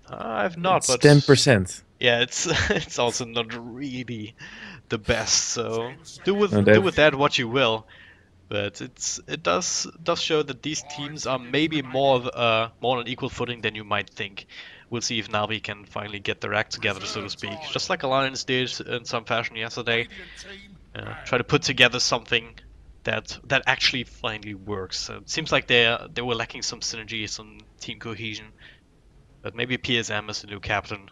I've not, It's but 10%. yeah, it's it's also not really the best. So No, do that with that what you will. But it does show that these teams are maybe more on equal footing than you might think. We'll see if Navi can finally get their act together, so to speak, just like Alliance did in some fashion yesterday. Try to put together something that actually finally works. So it seems like they were lacking some synergy, some team cohesion. But maybe PSM as the new captain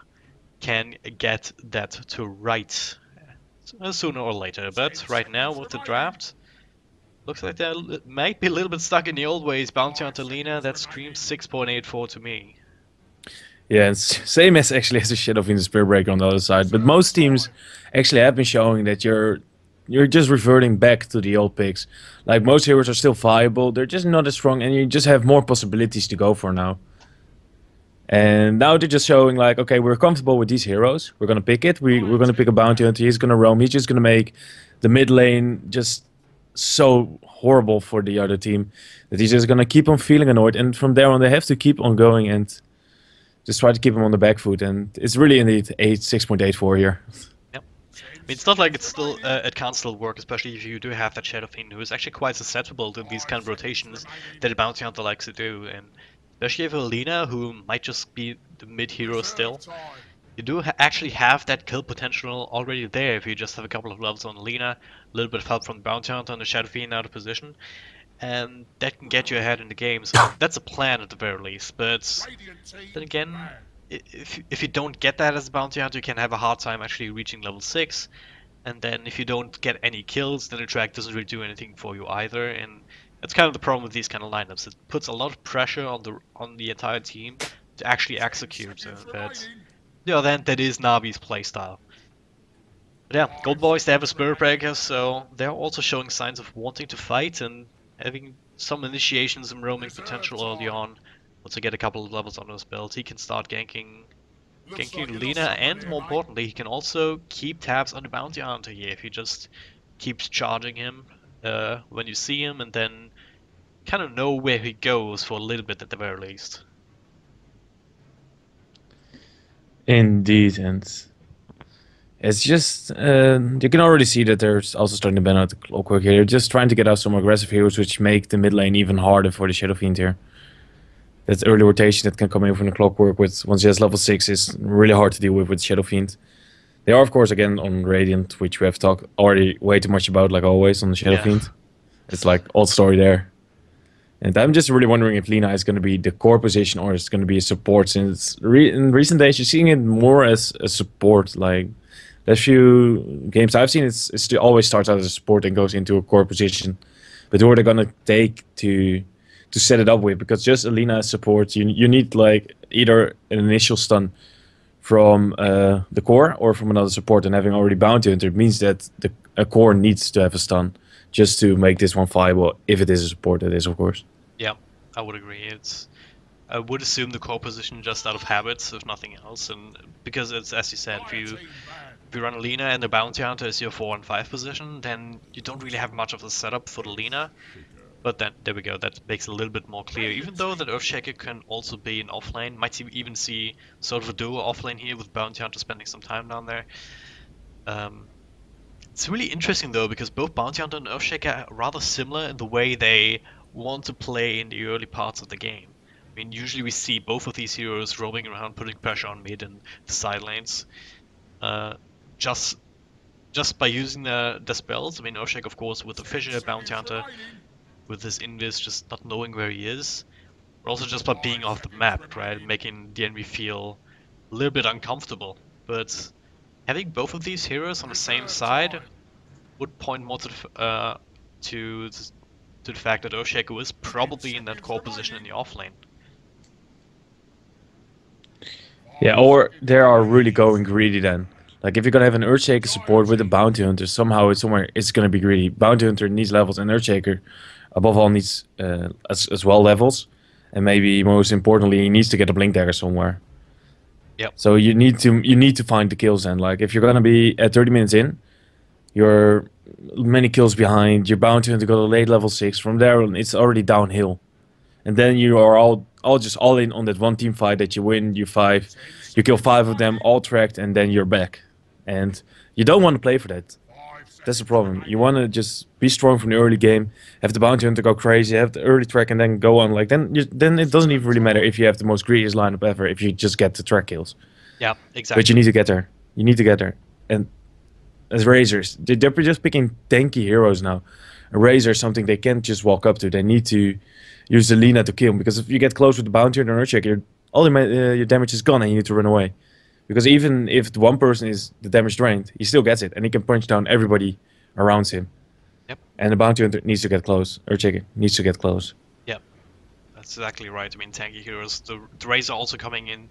can get that to right sooner or later. But right now with the draft. Looks like they might be a little bit stuck in the old ways. Bounty Hunter Lena, that screams 6.84 to me. Yeah, it's same as actually as a Shadow Fiend Spirit Breaker on the other side. But most teams actually have been showing that you're just reverting back to the old picks. Like most heroes are still viable, they're just not as strong, and you just have more possibilities to go for now. And now they're just showing like, okay, we're comfortable with these heroes. We're gonna pick it. We're gonna pick a bounty hunter. He's gonna roam. He's just gonna make the mid lane just so horrible for the other team that he's just gonna keep on feeling annoyed. And from there on, they have to keep on going and just try to keep him on the back foot. And it's really indeed 6.84 here. Yep. I mean, it's not like it's still it can't still work, especially if you do have that Shadow Fiend who is actually quite susceptible to these kind of rotations that a Bounty Hunter likes to do. And especially if Alina, who might just be the mid hero still, you do actually have that kill potential already there if you just have a couple of levels on Alina, a little bit of help from the Bounty Hunter and the Shadow Fiend out of position. And that can get you ahead in the game. So that's a plan at the very least. But then again, if you don't get that as a bounty hunter, you can have a hard time actually reaching level 6. And then if you don't get any kills, then the track doesn't really do anything for you either. And that's kind of the problem with these kind of lineups. It puts a lot of pressure on the entire team to actually execute. But the other hand, that is Navi's playstyle. But yeah, Gold Boys, they have a Spirit Breaker, so they're also showing signs of wanting to fight and having some initiations and roaming potential early on. Once I get a couple of levels on his belt, he can start ganking Lina, and more importantly, he can also keep tabs on the Bounty Hunter here if he just keeps charging him when you see him, and then kind of know where he goes for a little bit at the very least. Indeed, and it's just you can already see that there's also starting to ban out the clockwork here. They're just trying to get out some aggressive heroes, which make the mid lane even harder for the Shadow Fiend here. That early rotation that can come in from the clockwork with once he has level 6 is really hard to deal with Shadow Fiend. They are of course again on Radiant, which we have talked already way too much about, like always on the Shadow Yeah. Fiend. It's like old story there. And I'm just really wondering if Lina is going to be the core position or it's going to be a support. Since in recent days you're seeing it more as a support. Like the few games I've seen, it always starts out as a support and goes into a core position. But who are they going to take to set it up with? Because just Alina as support, you need like either an initial stun from the core or from another support. And having already Bounty Hunter means that a core needs to have a stun just to make this one viable. If it is a support, that is of course. Yeah, I would agree. I would assume the core position just out of habits, if nothing else, and because it's as you said, if you run a Lina and the Bounty Hunter is your 4 and 5 position, then you don't really have much of a setup for the Lina. But then there we go. That makes it a little bit more clear. Even though that Earthshaker can also be an offlane, might even see sort of a duo offlane here with Bounty Hunter spending some time down there. It's really interesting though because both Bounty Hunter and Earthshaker are rather similar in the way they want to play in the early parts of the game. I mean, usually we see both of these heroes roaming around, putting pressure on mid and the side lanes. Just by using the spells. I mean, Earthshaker, of course, with the Fissure, Bounty Hunter, with his Invis just not knowing where he is. But also just by being off the map, right? Making the enemy feel a little bit uncomfortable. But having both of these heroes on the same side would point more to the fact that Earthshaker is probably in that core position in the offlane. Yeah, or they are really going greedy then. Like if you're gonna have an Earthshaker support with a Bounty Hunter, somehow it's gonna be greedy. Bounty Hunter needs levels, and Earthshaker, above all, needs as well levels, and maybe most importantly, he needs to get a Blink Dagger somewhere. Yep. So you need to find the kills then. Like if you're gonna be at 30 minutes in, you're many kills behind. Your Bounty Hunter got a late level 6. From there on, it's already downhill, and then you are all just all in on that one team fight that you win, you kill 5 of them, all tracked, and then you're back. And you don't want to play for that. That's the problem. You want to just be strong from the early game, have the bounty hunter go crazy, have the early track, and then go on. Like then it doesn't even really matter if you have the most greediest lineup ever if you just get the track kills. Yeah, exactly. But you need to get there. You need to get there. And as Razors, they're just picking tanky heroes now. A Razor is something they can't just walk up to. They need to use the Lina to kill him, because if you get close with the bounty hunter and Earthshaker, all your damage is gone and you need to run away. Because even if the one person is the damage drained, he still gets it, and he can punch down everybody around him. Yep. And the bounty hunter needs to get close. Earthshaker needs to get close. Yep. That's exactly right. I mean, tanky heroes. The Razor also coming in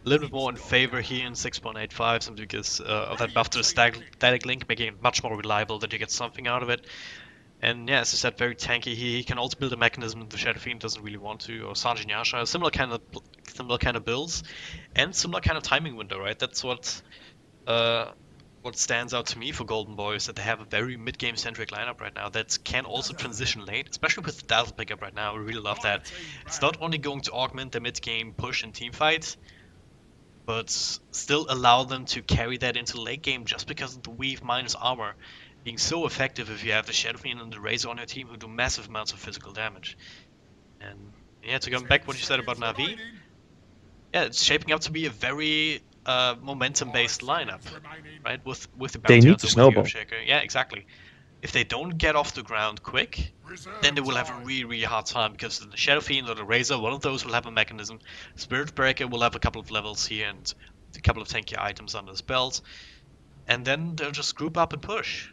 a little bit more in favor here in 6.85, simply because of that buff to the static link, making it much more reliable that you get something out of it. And yeah, as I said, very tanky. He can also build a mechanism that the Shadow Fiend doesn't really want to, or Sanjin Yasha, similar kind of builds, and similar kind of timing window, right? That's what stands out to me for Golden Boys, that they have a very mid-game centric lineup right now that can also transition late, especially with the Dazzle pickup right now. I really love that. It's not only going to augment the mid-game push and team fight, but still allow them to carry that into late game just because of the weave minus armor being so effective if you have the Shadow Fiend and the Razor on your team who do massive amounts of physical damage. And yeah, to come back what you said about NaVi, yeah, it's shaping up to be a very momentum-based lineup, right? With the They bounty need hunter, to snowball. with Earthshaker. Yeah, exactly. If they don't get off the ground quick, then they will have a really, really hard time, because the Shadow Fiend or the Razor, one of those will have a mechanism. Spirit Breaker will have a couple of levels here and a couple of tanky items under his belt, and then they'll just group up and push.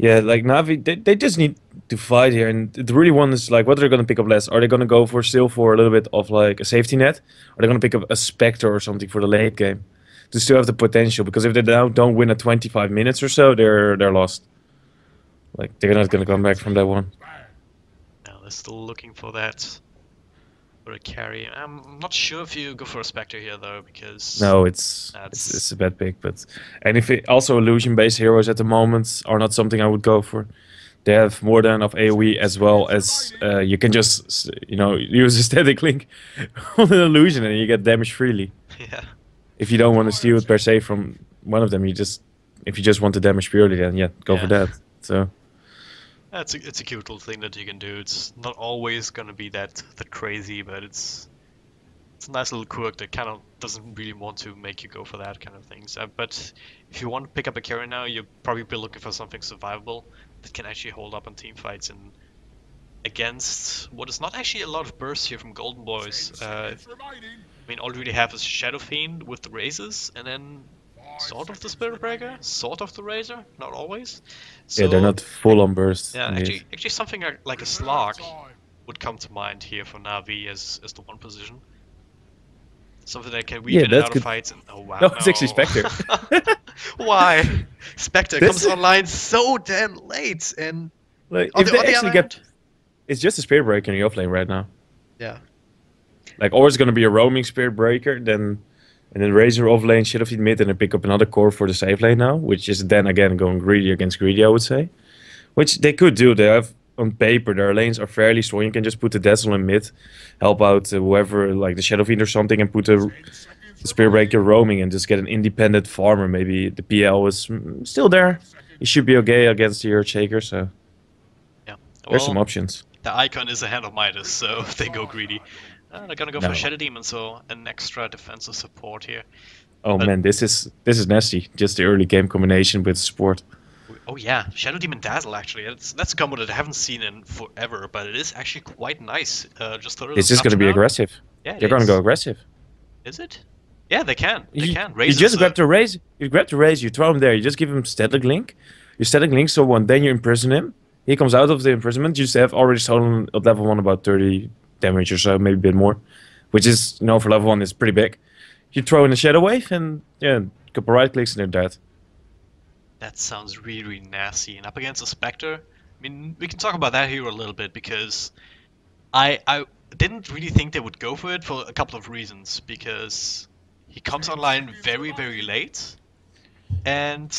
Yeah, like NaVi, they just need to fight here, and the really one is like, what are they going to pick up less? Are they going to go for a little bit of like a safety net? Are they going to pick up a Spectre or something for the late game to still have the potential? Because if they now don't win at 25 minutes or so, they're lost. Like they're not going to come back from that one. Now they're still looking for that, for a carry. I'm not sure if you go for a Spectre here though, because No, it's a bad pick. But and if also illusion-based heroes at the moment are not something I would go for. They have more than enough AoE, as well as you can just use a static link on an illusion and you get damage freely. Yeah. If you don't want to steal it per se from one of them, if you just want the damage purely, then yeah, go for that. So it's a cute little thing that you can do. It's not always gonna be that crazy, but it's a nice little quirk that kind of doesn't really want to make you go for that kind of things. But if you want to pick up a carry now, you'll probably be looking for something survivable that can actually hold up in team fights and against what is not actually a lot of bursts here from Golden Boys. I mean, all you really have is Shadow Fiend with the Razors, and then sort of the Spirit Breaker, sort of the Razor, not always. So, yeah, they're not full on burst. Yeah, actually something like a Slug would come to mind here for NaVi as the one position. Something that can weave in and out of fights. And, oh wow! No, it's actually Spectre. Why? Spectre comes online so damn late, and like, if they actually get, it's just a Spirit Breaker in your offlane right now. Yeah. Like, or it's gonna be a roaming Spirit Breaker, and then Razor offlane, Shadow Fiend mid, and then pick up another core for the safe lane now, which is then again going greedy against greedy, I would say. Which they could do. They have on paper, their lanes are fairly strong. You can just put the Dazzle in mid, help out whoever, like the Shadow Fiend or something, and put the Spirit Breaker roaming and just get an independent farmer. Maybe the PL is still there. He should be okay against the Earthshaker, so yeah, there's some options. The icon is a hand of Midas, so they go greedy. They're gonna go for Shadow Demon, so an extra defensive support here. Oh man, this is nasty. Just the early game combination with support. Oh yeah, Shadow Demon Dazzle actually. That's a combo that I haven't seen in forever, but it is actually quite nice. It's just gonna be aggressive. Yeah, they're gonna go aggressive. Is it? Yeah, they can. They can. You just grab the Raze. You grab the Raze. You throw him there. You just give him static link. You static link someone, then you imprison him. He comes out of the imprisonment. You just have already stolen at level 1 about 30 damage or so, maybe a bit more, which is for level 1 is pretty big. You throw in a Shadow Wave and yeah, a couple right clicks and they're dead. That sounds really, really nasty. And up against a Spectre, I mean, we can talk about that here a little bit, because I didn't really think they would go for it for a couple of reasons. Because he comes online very, very late, and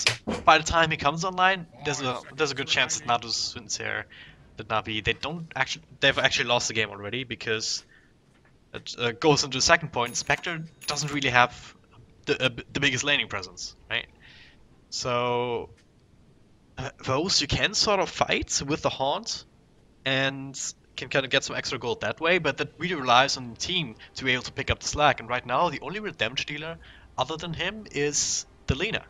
by the time he comes online, there's a good chance that Natus, Vincere, the NaVi, they've actually lost the game already because it goes into the second point. Spectre doesn't really have the biggest laning presence, right? So those you can sort of fight with the Haunt and can kind of get some extra gold that way, but that really relies on the team to be able to pick up the slack. And right now, the only real damage dealer other than him is the Lina.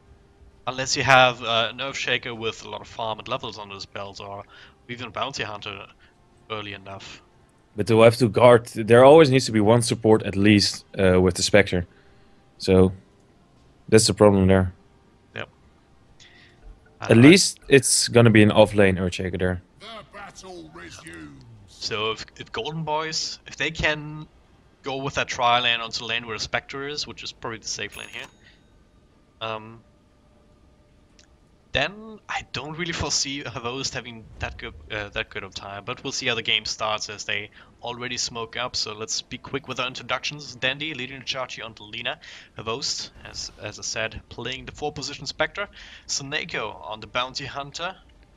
Unless you have an Earthshaker with a lot of farm and levels under his belt, or even a Bounty Hunter early enough. But to have to guard, there always needs to be one support at least with the Spectre. So that's the problem there. Yep. At least it's gonna be an off-lane Earthshaker there. The battle resumes. So if Golden Boys, if they can go with that tri lane onto the lane where the Spectre is, which is probably the safe lane here, then I don't really foresee Host having that good of time. But we'll see how the game starts as they already smoke up. So let's be quick with our introductions. Dandy leading the charge here onto Lina. Host, as I said, playing the 4-position Spectre. Soneko on the Bounty Hunter.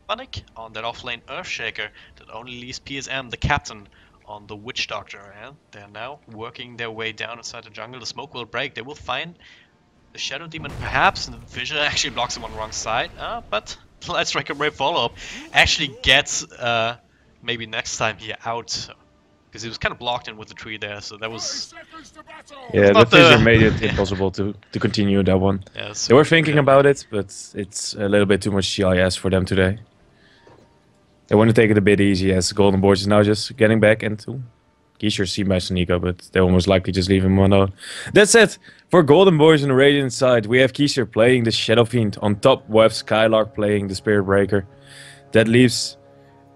Panic on that offlane Earthshaker that only leaves PSM, the captain, on the Witch Doctor. And they're now working their way down inside the jungle. The smoke will break. They will find the Shadow Demon perhaps, and the Vision actually blocks him on the wrong side. But Let's Strike a Brave follow-up actually gets maybe next time here out. Because he was kind of blocked in with the tree there, so that was... Yeah, the Vision made it impossible to continue that one. Yeah, so they were thinking about it, but it's a little bit too much CIS for them today. They want to take it a bit easy as Golden Boys is now just getting back into... Keisha seen by Soneko, but they will most likely just leave him alone. That's it! For Golden Boys on the Radiant side, we have Keisha playing the Shadow Fiend. On top, we have Skylark playing the Spirit Breaker. That leaves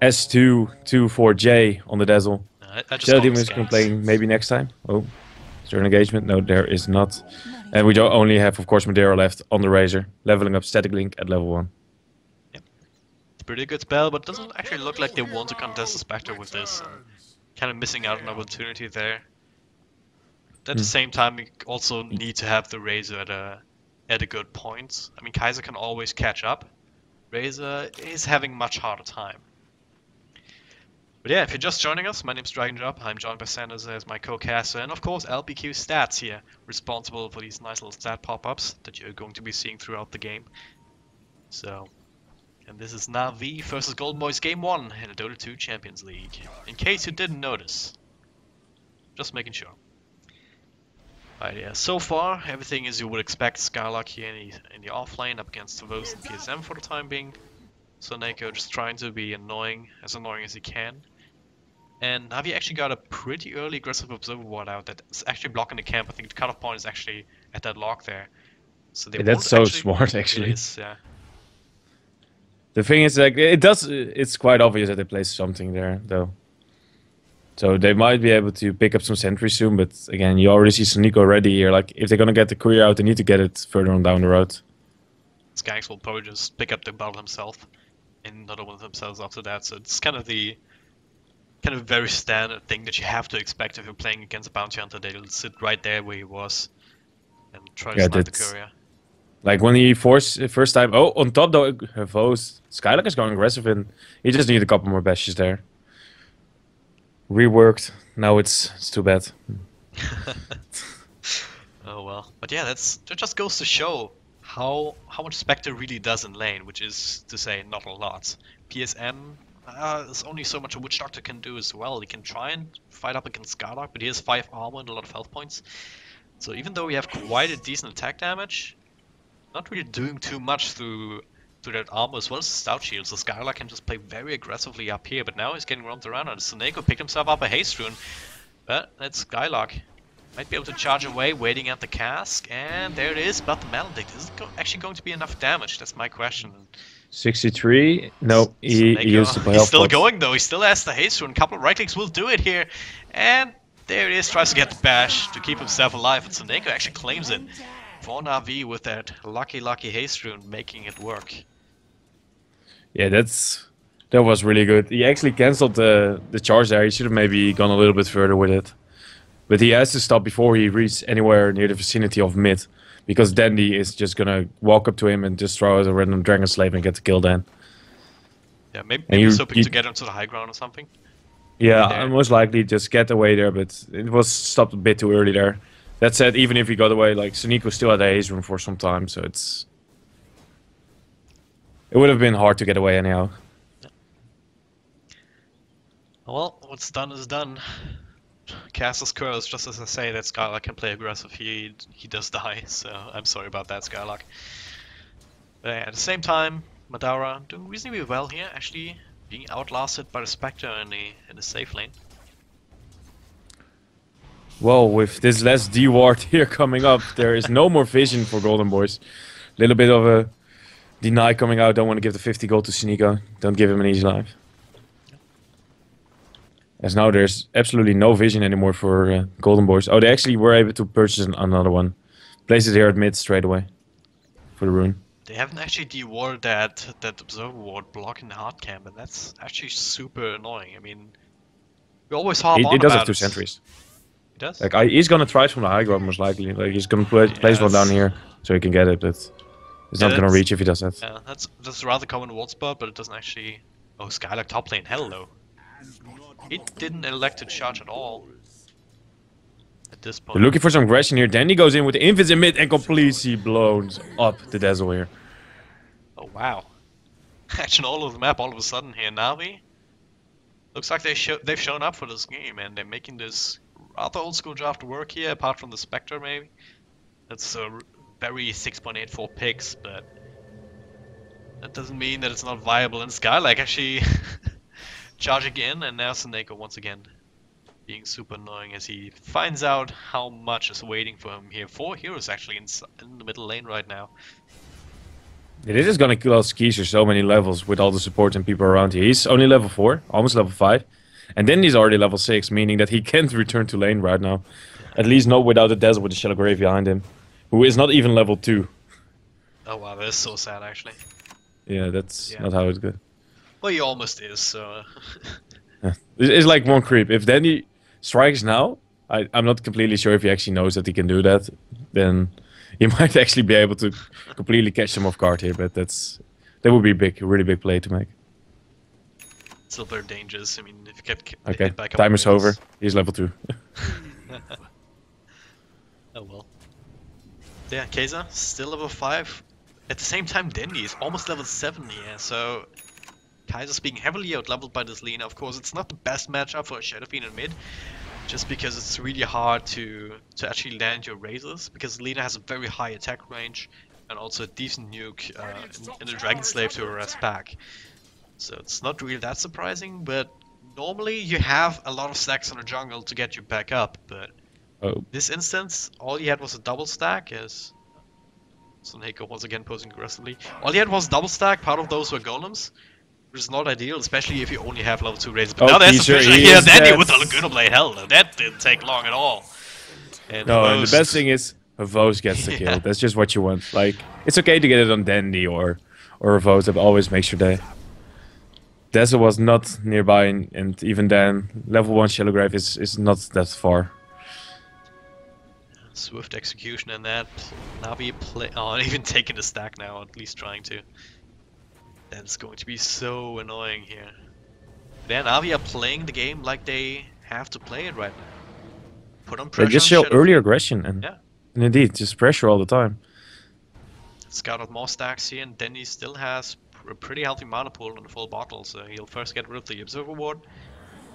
S2-4J on the Dazzle. Shadow Demon is playing maybe next time. Oh, is there an engagement? No, there is not. And we don't only have, of course, Madeira left on the Razor, leveling up Static Link at level 1. Yep. It's a pretty good spell, but doesn't actually look like they want to contest the Spectre with this. Kind of missing out on an opportunity there. At the same time, we also need to have the Razor at a good point. I mean, Kaiser can always catch up. Razor is having much harder time. But yeah, if you're just joining us, my name's DragonDrop. I'm joined by Sanders as my co-caster, and of course LBQ Stats here, responsible for these nice little stat pop-ups that you're going to be seeing throughout the game. So, and this is NaVi versus Golden Boys Game 1 in the Dota 2 Champions League. In case you didn't notice. Just making sure. Right, yeah, so far everything as you would expect. Skylark here in the offlane up against Tavos and PSM for the time being. Soneko just trying to be annoying as he can. And NaVi actually got a pretty early aggressive Observer Ward out that's actually blocking the camp. I think the cutoff point is actually at that lock there. So they that's so smart, actually. It is, yeah. The thing is, like, it's quite obvious that they placed something there, though. So they might be able to pick up some sentries soon, but again, you already see Soneko already here. Like, if they're gonna get the courier out, they need to get it further on down the road. Skanks will probably just pick up the battle himself and another one of themselves after that. So it's kind of the very standard thing that you have to expect if you're playing against a bounty hunter. They'll sit right there where he was and try to snipe the courier. Like when he forced first time. Oh, on top though, Skylark is going aggressive and he just needed a couple more bashes there. Reworked. Now it's too bad. Oh well, but yeah, that just goes to show how much Spectre really does in lane, which is to say not a lot. PSM, there's only so much a Witch Doctor can do as well. He can try and fight up against Skylark, but he has 5 armor and a lot of health points. So even though we have quite a decent attack damage, not really doing too much through that armor as well as the stout shield. So Skylark can just play very aggressively up here, but now he's getting roamed around, and Soneko picked himself up a haste rune. But that's Skylark. Might be able to charge away, waiting at the cask, and there it is. But the Maledict, is it actually going to be enough damage? That's my question. 63? No, he used the he's still going though. He still has the haste rune. A couple of right clicks will do it here, and there it is. Tries to get the bash to keep himself alive, and Soneko actually claims it for NaVi with that lucky haste rune, making it work. Yeah, that was really good. He actually cancelled the charge there. He should have maybe gone a little bit further with it. But he has to stop before he reaches anywhere near the vicinity of mid. Because Dandy is just gonna walk up to him and just throw out a random Dragon Slave and get the kill then. Yeah, maybe And he's hoping to get onto the high ground or something. Yeah, There. most likely just get away there, but it was stopped a bit too early there. That said, even if he got away, like Sonico still had a haze room for some time, so it would have been hard to get away anyhow. Well, what's done is done. Castle's curse, just as I say that Skylark can play aggressive, he does die, so I'm sorry about that, Skylark. But yeah, at the same time, Madara doing reasonably well here, actually being outlasted by the Spectre in the safe lane. Well, with this last D ward here coming up, there is no more vision for Golden Boys. Little bit of a deny coming out, don't want to give the 50 gold to Sonico, don't give him an easy life. As now there's absolutely no vision anymore for Golden Boys. Oh, they actually were able to purchase another one. Place it here at mid straight away for the rune. They haven't actually de-warded that observer ward blocking the hard camp, and that's actually super annoying. I mean, we always harp on It does about have two it. sentries. He does? Like he's gonna try it from the high ground most likely. Like he's gonna place one down here so he can get it, but it's not gonna reach if he does that. Yeah, that's a rather common ward spot, but it doesn't actually. Oh, Skylark top lane, hello. He didn't elect to charge at all. At this point. They're looking for some aggression here. Danny goes in with the invis in mid and completely blows up the Dazzle here. Oh wow. Action all over the map all of a sudden here. NaVi. Looks like they've shown up for this game and they're making this rather old school draft work here, apart from the Spectre maybe. That's a very 6.84 picks, but that doesn't mean that it's not viable. And Skylark actually charging in, and now Sonico once again being super annoying as he finds out how much is waiting for him here. 4 heroes actually in the middle lane right now. Yeah, this is gonna kill out Skeezer so many levels with all the support and people around here. He's only level 4, almost level 5. And then he's already level 6, meaning that he can't return to lane right now. At least not without a Dazzle with the Shallow Grave behind him. Who is not even level 2. Oh wow, that is so sad actually. Yeah, that's not how it's good. Well, he almost is, so... It's like one creep. If Danny strikes now, I'm not completely sure if he actually knows that he can do that. Then he might actually be able to completely catch him off guard here, but that would be a really big play to make. Still very dangerous. I mean, if you get Okay, hit by a couple time is waves. over. He's level 2. Oh well. Yeah, Kaiser still level 5. At the same time, Dandy is almost level 7 here, so Kaiser's being heavily out-leveled by this Lina. Of course, it's not the best matchup for a Shadow Fiend in mid, just because it's really hard to actually land your razors, because Lina has a very high attack range and also a decent nuke in the Dragon Slave to arrest back. So it's not really that surprising, but normally you have a lot of stacks on the jungle to get you back up, but this instance, all he had was a double stack, as Sonico once again posing aggressively. All he had was a double stack, part of those were golems, which is not ideal, especially if you only have level 2 razors. But now there's a finisher here, Danny with a Laguna Blade. Hell, that didn't take long at all. And and the best thing is, Vos gets the kill. That's just what you want. Like, it's okay to get it on Dandy or Vos, that always makes your day. Dazzle was not nearby, and even then, level 1 Shallow Grave is not that far. Swift execution and that. NaVi even taking the stack now, at least trying to. That's going to be so annoying here. Then NaVi are playing the game like they have to play it right now. Put on pressure. They just show early aggression and indeed, just pressure all the time. Scout out more stacks here, and Denny still has a pretty healthy mana pool on the full bottle, so he'll first get rid of the Observer Ward.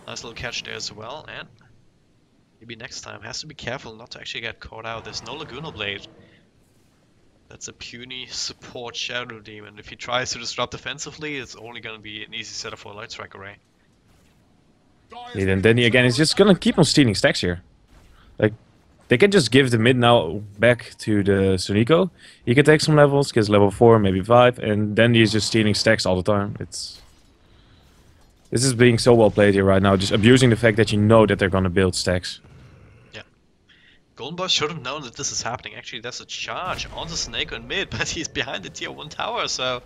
Nice little catch there as well, and maybe next time has to be careful not to actually get caught out. There's no Laguna Blade. That's a puny support Shadow Demon. If he tries to disrupt defensively, it's only going to be an easy setup for a Light Strike Array. Yeah, then Danny again is just gonna keep on stealing stacks here. Like, they can just give the mid now back to the Sonico. He can take some levels, gets level 4, maybe 5, and then he's just stealing stacks all the time. This is being so well played here right now, just abusing the fact that you know that they're gonna build stacks. Yeah. Golden Boy should have known that this is happening. Actually, there's a charge on the Snake on mid, but he's behind the tier 1 tower, so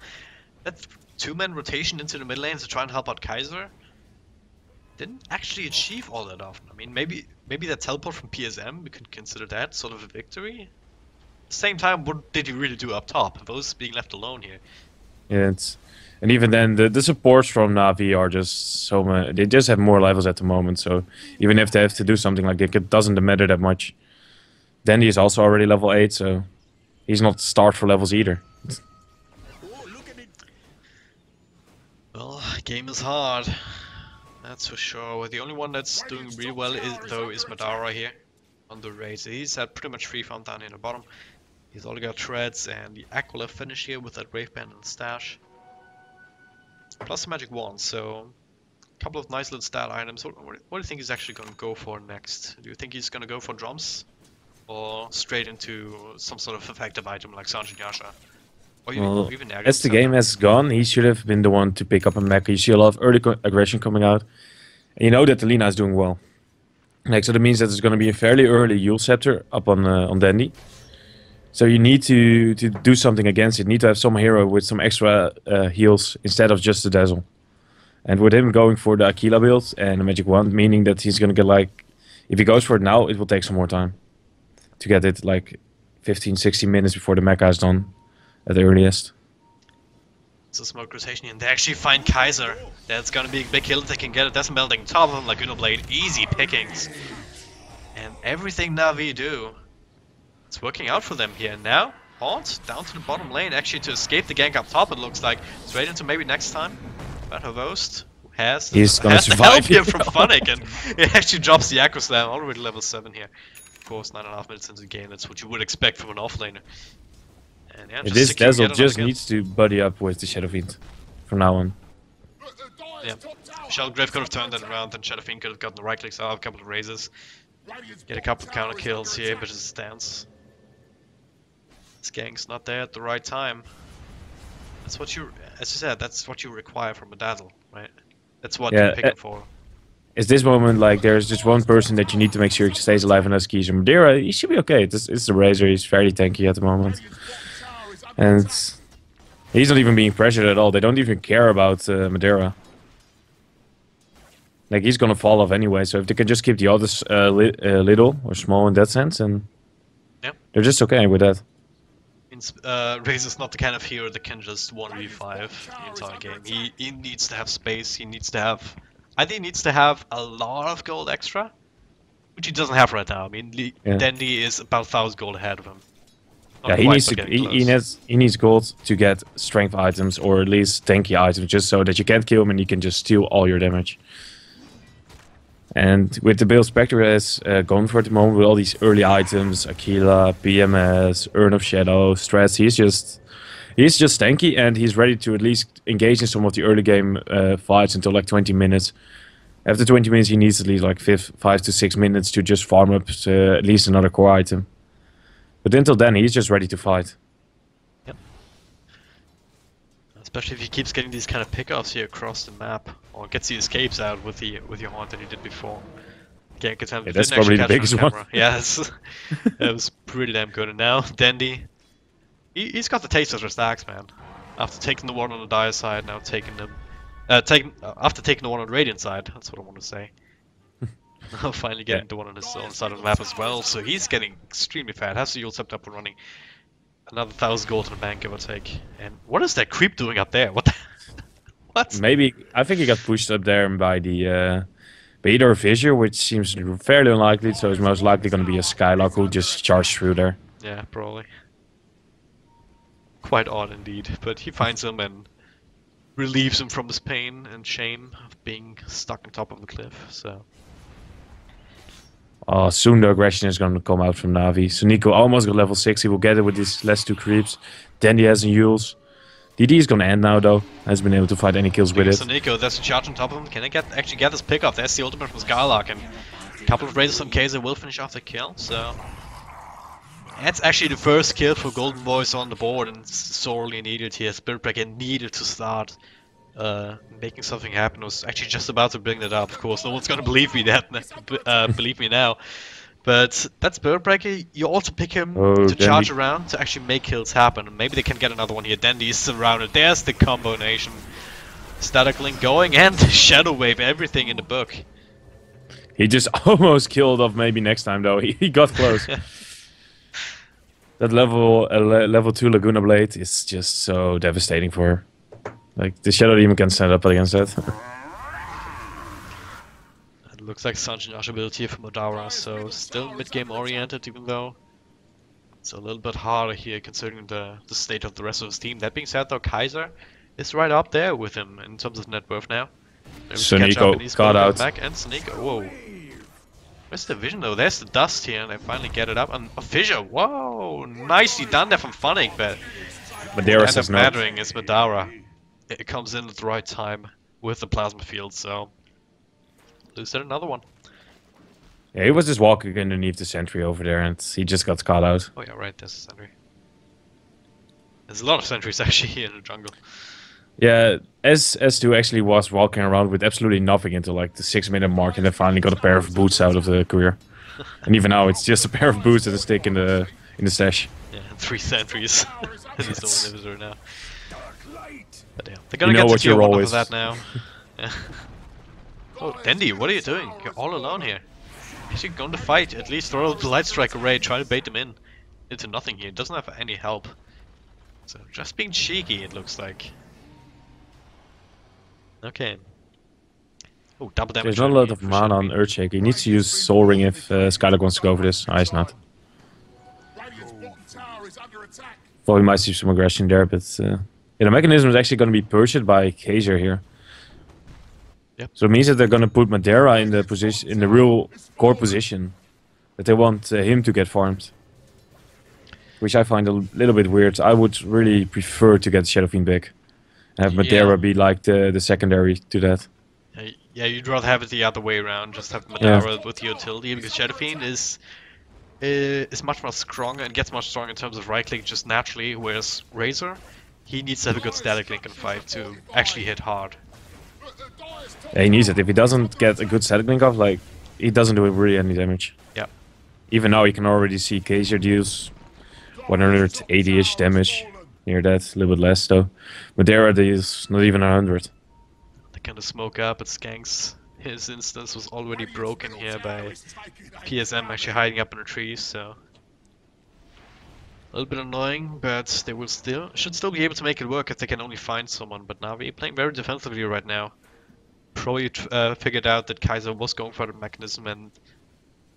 that 2-man rotation into the mid lane to try and help out Kaiser didn't actually achieve all that often. I mean, maybe that teleport from PSM, we could consider that sort of a victory. At the same time, what did he really do up top? Those being left alone here. Yeah, And even then, the supports from NaVi are just so many. They just have more levels at the moment. So even if they have to do something like that, it doesn't matter that much. Dandy is also already level 8, so he's not starved for levels either. Well, game is hard. That's for sure. The only one that's doing really well is Madara here on the raid. So he's had pretty much free farm down here in the bottom. He's only got treads and the Aquila finish here with that Wave Band and Stash. Plus the Magic Wand, so a couple of nice little stat items. What do you think he's actually going to go for next? Do you think he's going to go for drums? Or straight into some sort of effective item like Sanjin Yasha? Or even as the game has gone, he should have been the one to pick up a mecha. You see a lot of early aggression coming out. And you know that the Lina is doing well. Like, so that means that there's going to be a fairly early Yule Scepter up on Dandy. So you need to do something against it. You need to have some hero with some extra heals instead of just the Dazzle. And with him going for the Aquila build and the Magic Wand, meaning that he's going to get like... If he goes for it now, it will take some more time. To get it like 15-16 minutes before the mecha is done at the earliest. It's a smoke rotation and they actually find Kaiser. That's going to be a big kill if they can get it. That's melting top of him, Laguna Blade. Easy pickings. And everything NaVi do, it's working out for them here. Now, Haunt down to the bottom lane, actually to escape the gank up top, it looks like. Straight into maybe next time. But Hovost has the help here from Funnick, and he actually drops the Acro Slam, already level 7 here. Of course, 9.5 minutes into the game, that's what you would expect from an offlaner. And yeah, this Dazzle just needs to buddy up with the Shadow Fiend from now on. Yeah, Shellgrave could have turned that around, and Shadow Fiend could have gotten the right clicks out, a couple of raises. Get a couple of counter kills here, but it stands. This gang's not there at the right time. That's what you, as you said, that's what you require from a Dazzle, right? That's what you're picking for. At this moment, like, there's just one person that you need to make sure he stays alive, and that's Keys. And Madeira, he should be okay. It's the Razor, he's fairly tanky at the moment. And he's not even being pressured at all. They don't even care about Madeira. Like, he's gonna fall off anyway, so if they can just keep the others little or small in that sense, and they're just okay with that. Razor's not the kind of hero that can just 1v5 the entire game. He needs to have space, he needs to have... I think he needs to have a lot of gold extra, which he doesn't have right now. I mean, Dandy is about 1,000 gold ahead of him. Not he needs gold to get strength items, or at least tanky items, just so that you can't kill him and you can just steal all your damage. And with the build Spectre has gone for at the moment with all these early items, Aquila, PMS, Urn of Shadow, Strats, he's just tanky, and he's ready to at least engage in some of the early game fights until like 20 minutes. After 20 minutes he needs at least like 5 to 6 minutes to just farm up at least another core item. But until then he's just ready to fight. Yep. Especially if he keeps getting these kind of pickoffs here across the map, or gets the escapes out with your Haunt that he did before. Yeah, that's probably the biggest one. Yeah, that was pretty damn good. And now Dandy, he's got the taste of the stacks, man. After taking the one on the Dire side, now taking them, after taking the one on the Radiant side. That's what I want to say. Now finally getting the one on his own side of the map as well. So he's getting extremely fat. Has the Yule Scepter up and running. Another 1,000 gold in the bank, give or take. And what is that creep doing up there? What? What? Maybe I think he got pushed up there by the by either a Vizier, which seems fairly unlikely. So it's most likely going to be a Skylark who just charged through there. Yeah, probably. Quite odd indeed, but he finds him and relieves him from his pain and shame of being stuck on top of the cliff. So. Soon the aggression is going to come out from NaVi. So Nico almost got level 6. He will get it with these last 2 creeps. Dandy has an Yules. DD is going to end now though. Hasn't been able to fight any kills with it. So Nico, there's a charge on top of him. Can I actually get this pick off? There's the ultimate from Skylark, and a couple of raises from Kaiser will finish off the kill. So that's actually the first kill for Golden Boys on the board, and sorely needed here. Spirit Breaker needed to start making something happen. I was actually just about to bring that up. Of course, no one's gonna believe me believe me now. But that Spirit Breaker, you also pick him to charge around to actually make kills happen. Maybe they can get another one here. Dandy is surrounded. There's the combination. Static Link going and Shadow Wave, everything in the book. He just almost killed off maybe next time though. He got close. That level 2 Laguna Blade is just so devastating for her. Like the Shadow Demon can stand up against that. It looks like Sanjin Yash ability for Madara, so still mid-game oriented, even though it's a little bit harder here considering the state of the rest of his team. That being said though, Kaiser is right up there with him in terms of net worth now. Maybe to catch up, and he's got out. back, and Suniko, whoa. Where's the vision though? There's the dust here, and they finally get it up. And a fissure, whoa! Nicely done there from Funnick, but Madara says no. mattering is Madara. It comes in at the right time with the plasma field, so lose that another one. Yeah, he was just walking underneath the sentry over there, and he just got caught out. Oh yeah, right, there's a sentry. There's a lot of sentries actually here in the jungle. Yeah, S2 actually was walking around with absolutely nothing until like the 6-minute mark, and then finally got a pair of boots out of the career. And even now, it's just a pair of boots and a stick in the stash. Yeah, and 3 sentries. He's the one visitor now. But yeah, they're gonna You know get to what tier your 1 role of is. that now. Yeah. Oh, Dendi, what are you doing? You're all alone here. Is he going to fight? At least throw the light strike array, try to bait them in into nothing here. Doesn't have any help. So just being cheeky, it looks like. Okay. Oh, double damage. There's not a lot of mana on Earthshake. He needs to use Soul Ring if Skylark wants to go for this. He's not. Well, he might see some aggression there, but yeah, the mechanism is actually going to be pursued by Kaiser here. Yep. So it means that they're going to put Madara in the position, in the real core position, that they want him to get farmed. Which I find a little bit weird. I would really prefer to get Shadow Fiend back. And have Madara be like the secondary to that. Yeah, you'd rather have it the other way around. Just have Madara with the utility, because Shadow Fiend is much more stronger and gets much stronger in terms of right click just naturally, whereas Razor, he needs to have a good static link in fight to actually hit hard. Yeah, he needs it. If he doesn't get a good static link off, like, he doesn't do really any damage. Yeah. Even now you can already see Kaiser deals 180-ish damage. Near that, a little bit less though. Madara deals not even 100. They kind of smoke up, but Skanks, his instance was already broken here by PSM actually hiding up in the trees, so a little bit annoying, but they will should still be able to make it work if they can only find someone. But NaVi playing very defensively right now. Probably figured out that Kaiser was going for the mechanism and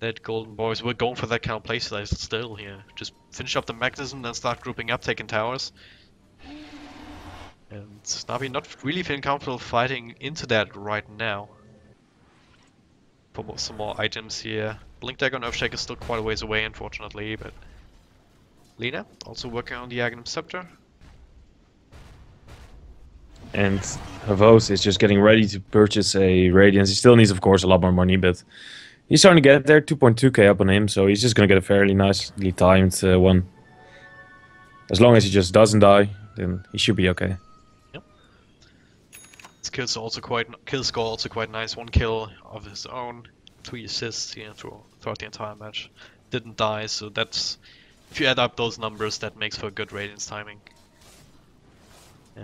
that Golden Boys were going for that kind of playstyle still here. Just finish up the mechanism, then start grouping up, taking towers. And NaVi not really feeling comfortable fighting into that right now. For some more items here. Blink Dagger on Earthshake is still quite a ways away, unfortunately, but Lina also working on the Aghanim Scepter. And Havos is just getting ready to purchase a Radiance. He still needs, of course, a lot more money, but he's starting to get there. 2.2k up on him, so he's just going to get a fairly nicely timed one. As long as he just doesn't die, then he should be okay. Yep. His kill score also quite nice. 1 kill of his own, 3 assists here throughout the entire match. Didn't die, so that's, if you add up those numbers, that makes for a good Radiance timing.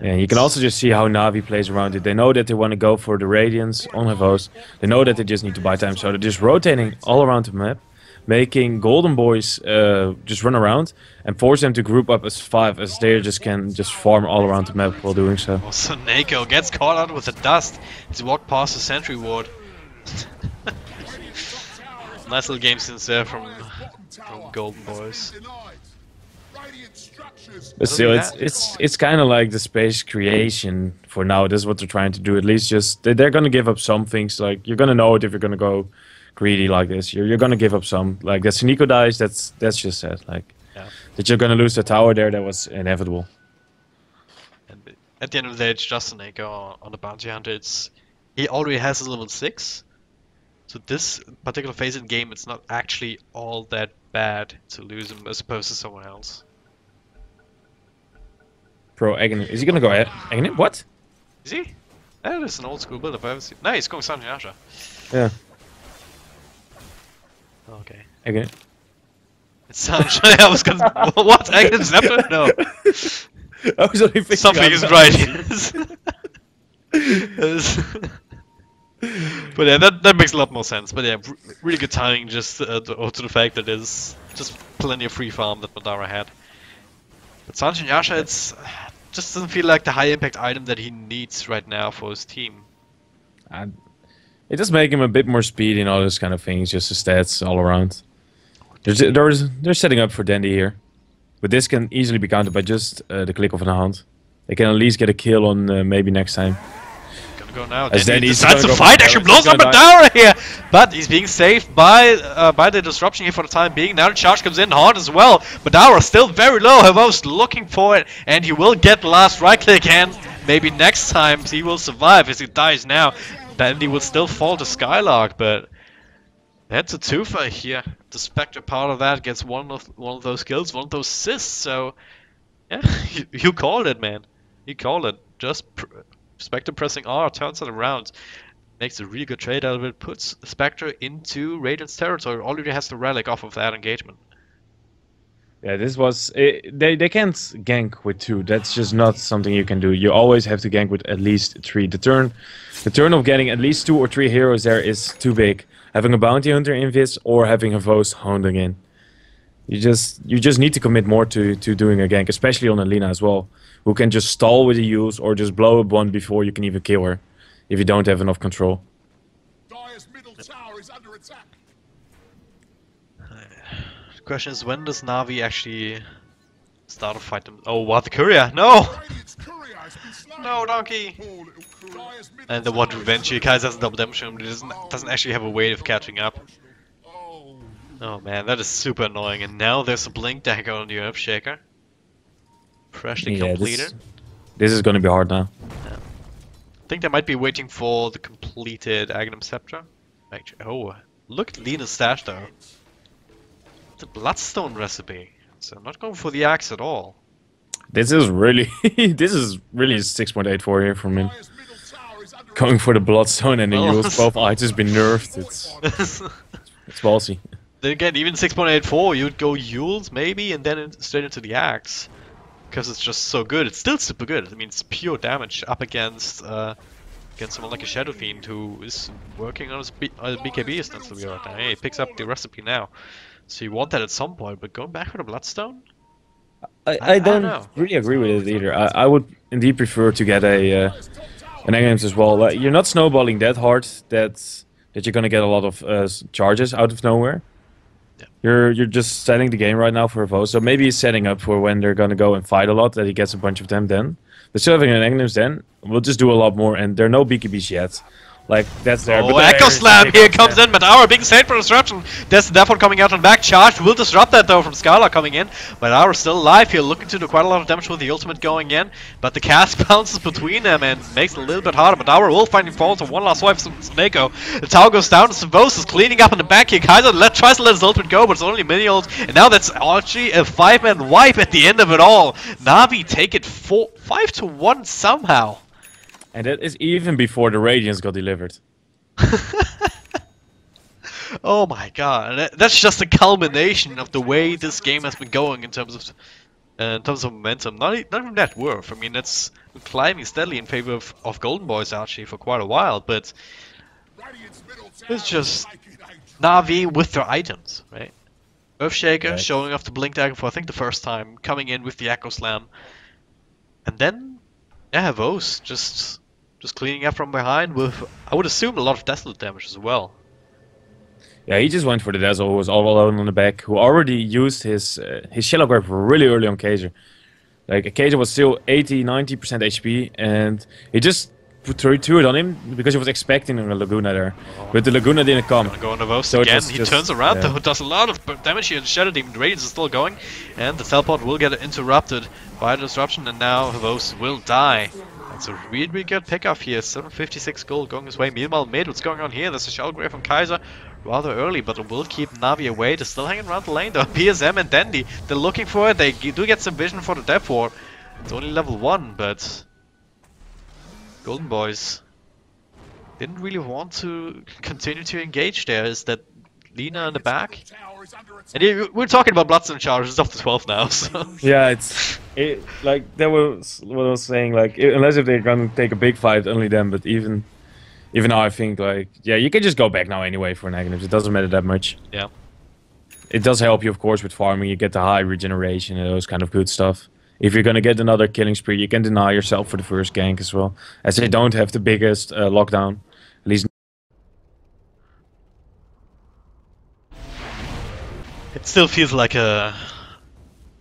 And you can also just see how NaVi plays around it. They know that they want to go for the Radiance on Havos. They know that they just need to buy time, so they're just rotating all around the map, making Golden Boys just run around and force them to group up as 5, as they just can just farm all around the map while doing so. Also, Nako gets caught out with the dust. He's walked past the sentry ward. Nice little game since there from Golden Boys. But still, it's kind of like the space creation for now. This is what they're trying to do. At least just they're gonna give up some things. Like, you're gonna know it if you're gonna go greedy like this. You're gonna give up some. Like that Suniko dies. That's just sad. Like that you're gonna lose the tower there. That was inevitable. And at the end of the day, it's just a Nako on the bounty hunter. He already has his level 6. So this particular phase in the game, it's not actually all that bad to lose him as opposed to someone else. Pro Eganim. Is he gonna go ahead? Eganim? What? Is he? That is an old school build if I ever seen. No, he's going Sanjin Yasha. Yeah. Okay. Eganim. It's Sanjin. I was gonna. What? Eganim Scepter? No. I was only thinking something is right. But yeah, that makes a lot more sense. But yeah, really good timing, just to the fact that there's just plenty of free farm that Madara had. But Sanjin Yasha, it's just doesn't feel like the high impact item that he needs right now for his team. And it does make him a bit more speed and all those kind of things, just the stats all around. They're setting up for Dandy here. But this can easily be countered by just the click of an hand. They can at least get a kill on maybe next time. Gonna go now. As Dandy Dandy's decides to gonna go fight, for actually the blows up gonna a tower here! But he's being saved by the disruption here for the time being. Now the charge comes in hard as well. But Madara still very low. Havo's looking for it, and he will get the last right click, and maybe next time he will survive. As he dies now, Dandy will still fall to Skylark, but that's a twofer here. The Spectre part of that gets one of those kills, one of those assists. So yeah, you called it, man. You called it. Just Spectre pressing R turns it around, makes a really good trade out of it. Puts Spectre into Radiant's territory. Already has the relic off of that engagement. Yeah, this was... they can't gank with 2. That's just not something you can do. You always have to gank with at least 3. The turn of getting at least 2 or 3 heroes there is too big. Having a bounty hunter invis or having a Vos honed again. You just need to commit more to doing a gank, especially on Alina as well, who can just stall with the use or just blow up one before you can even kill her, if you don't have enough control. Dire's middle tower is under attack. The question is, when does NaVi actually start a fight them? Oh, what, the courier? No! Radiant's courier has been slain. No, donkey! Poor little courier. Dire's middle And the what tower is Vincere, under Kaiser has a double damage on him, but doesn't actually have a way of catching up. Oh, Oh man, that is super annoying. And now there's a blink dagger on the Earthshaker. Freshly completed. This is gonna be hard now. I think they might be waiting for the completed Aghanim Scepter. Actually, oh, look at Lena's stash though. The Bloodstone recipe. So I'm not going for the axe at all. This is really... this is really 6.84 here from him. Dire's middle tower is under Going for the Bloodstone and then Well, use both items been nerfed. It's ballsy. Then again, even 6.84, you'd go Yules maybe, and then straight into the axe. Because it's just so good. It's still super good. I mean, it's pure damage up against someone like a Shadow Fiend who is working on his BKB ostensibly right now. Hey, he picks up the recipe now. So you want that at some point, but going back for the Bloodstone? I don't know. really agree with it either. I would indeed prefer to get an Egamingbets as well. You're not snowballing that hard that you're gonna get a lot of charges out of nowhere. Yeah. You're just setting the game right now for a Vos, so maybe he's setting up for when they're gonna go and fight a lot, that he gets a bunch of them then. But still having an Egamingbets then, we'll just do a lot more, and there are no BKBs yet. Like, that's there. Oh, but Echo Slam here comes in, but our being saved for disruption. There's the Death One coming out on back. Charge will disrupt that though from Skylar coming in. But our still alive here, looking to do quite a lot of damage with the ultimate going in. But the cast bounces between them and makes it a little bit harder. But our will find him falls on one last wipe from Snako. The tower goes down, Savos is cleaning up in the back here. Kaiser tries to let his ultimate go, but it's only mini ult. And now that's actually a 5-man wipe at the end of it all. NaVi take it 5-1 somehow. And that is even before the Radiance got delivered. Oh my god, and that's just a culmination of the way this game has been going in terms of momentum. Not even that worth. I mean, it's climbing steadily in favor of Golden Boys actually for quite a while, but Radiant's middle tower it's just is like an angel. NaVi with their items, right? Earthshaker Right. showing off the Blink Dagger for I think the first time, coming in with the Echo Slam, and then yeah, Vos just cleaning up from behind with, I would assume, a lot of Desolate damage as well. Yeah, he just went for the Dazzle, who was all alone on the back, who already used his Shallow Grab really early on Kaiser. Like, Kaiser was still 80-90% HP, and he just threw it on him because he was expecting a Laguna there. But the Laguna didn't come. Gonna go on the Vos So it again. was He just- turns around yeah. though, does a lot of damage here. The Shadow Demon Radiance is still going, and the teleport will get interrupted by the disruption, and now Vos will die. That's a really good pickup here. 756 gold going his way. Meanwhile, mid, what's going on here? There's a Shell Grave from Kaiser rather early, but it will keep NaVi away. They're still hanging around the lane though. PSM and Dandy, they're looking for it. They do get some vision for the Depth Ward. It's only level 1, but Golden Boys didn't really want to continue to engage there. Is that Lina in the back? Tower is under attack. And yeah, we're talking about Bloodstone charges. It's up to 12 now, so... Yeah, like that was what I was saying. Like, unless if they're gonna take a big fight, only then. But even now, I think like, yeah, you can just go back now anyway for an Egamingbets. It doesn't matter that much. Yeah. It does help you, of course, with farming. You get the high regeneration and those kind of good stuff. if you're gonna get another killing spree, you can deny yourself for the first gank as well, as they don't have the biggest lockdown. At least It still feels like a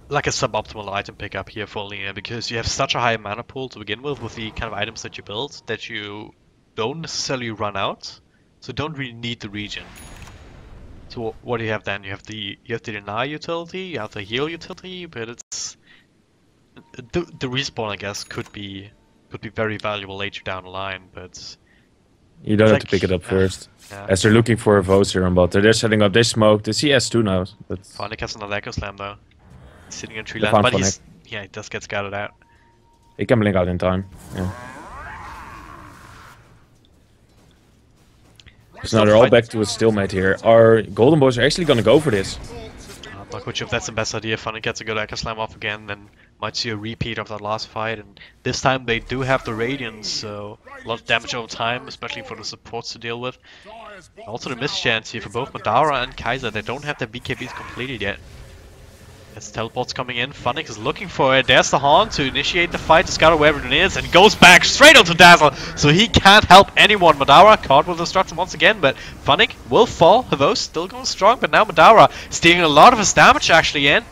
suboptimal item pickup here for Lina, because you have such a high mana pool to begin with the kind of items that you build, that you don't necessarily run out, so you don't really need the regen. So what do you have then? You have the deny utility, you have the heal utility, but it's the respawn, I guess, could be very valuable later down the line, but you don't have to like, pick it up first. yeah. As they're looking for a Vincere on bot. They're setting up, they smoked. It's CS2 now. But Phonic has another Echo Slam though. He's sitting in tree They land, found but he does get scouted out. he can blink out in time. Yeah. So now they're all back to a stalemate here. Our Golden Boys are actually gonna go for this. I'm not quite sure if that's the best idea. Phonic gets a good Echo Slam off again, then might see a repeat of that last fight, and this time they do have the Radiance, so a lot of damage over time, especially for the supports to deal with. Also the mischance here for both Madara and Kaiser, they don't have their BKBs completed yet. As teleport's coming in, Phonic is looking for it. There's the Horn to initiate the fight to scout wherever it is, and goes back straight onto Dazzle, so he can't help anyone. Madara caught with destruction once again, but Phonic will fall. Havos still going strong, but now Madara stealing a lot of his damage actually in.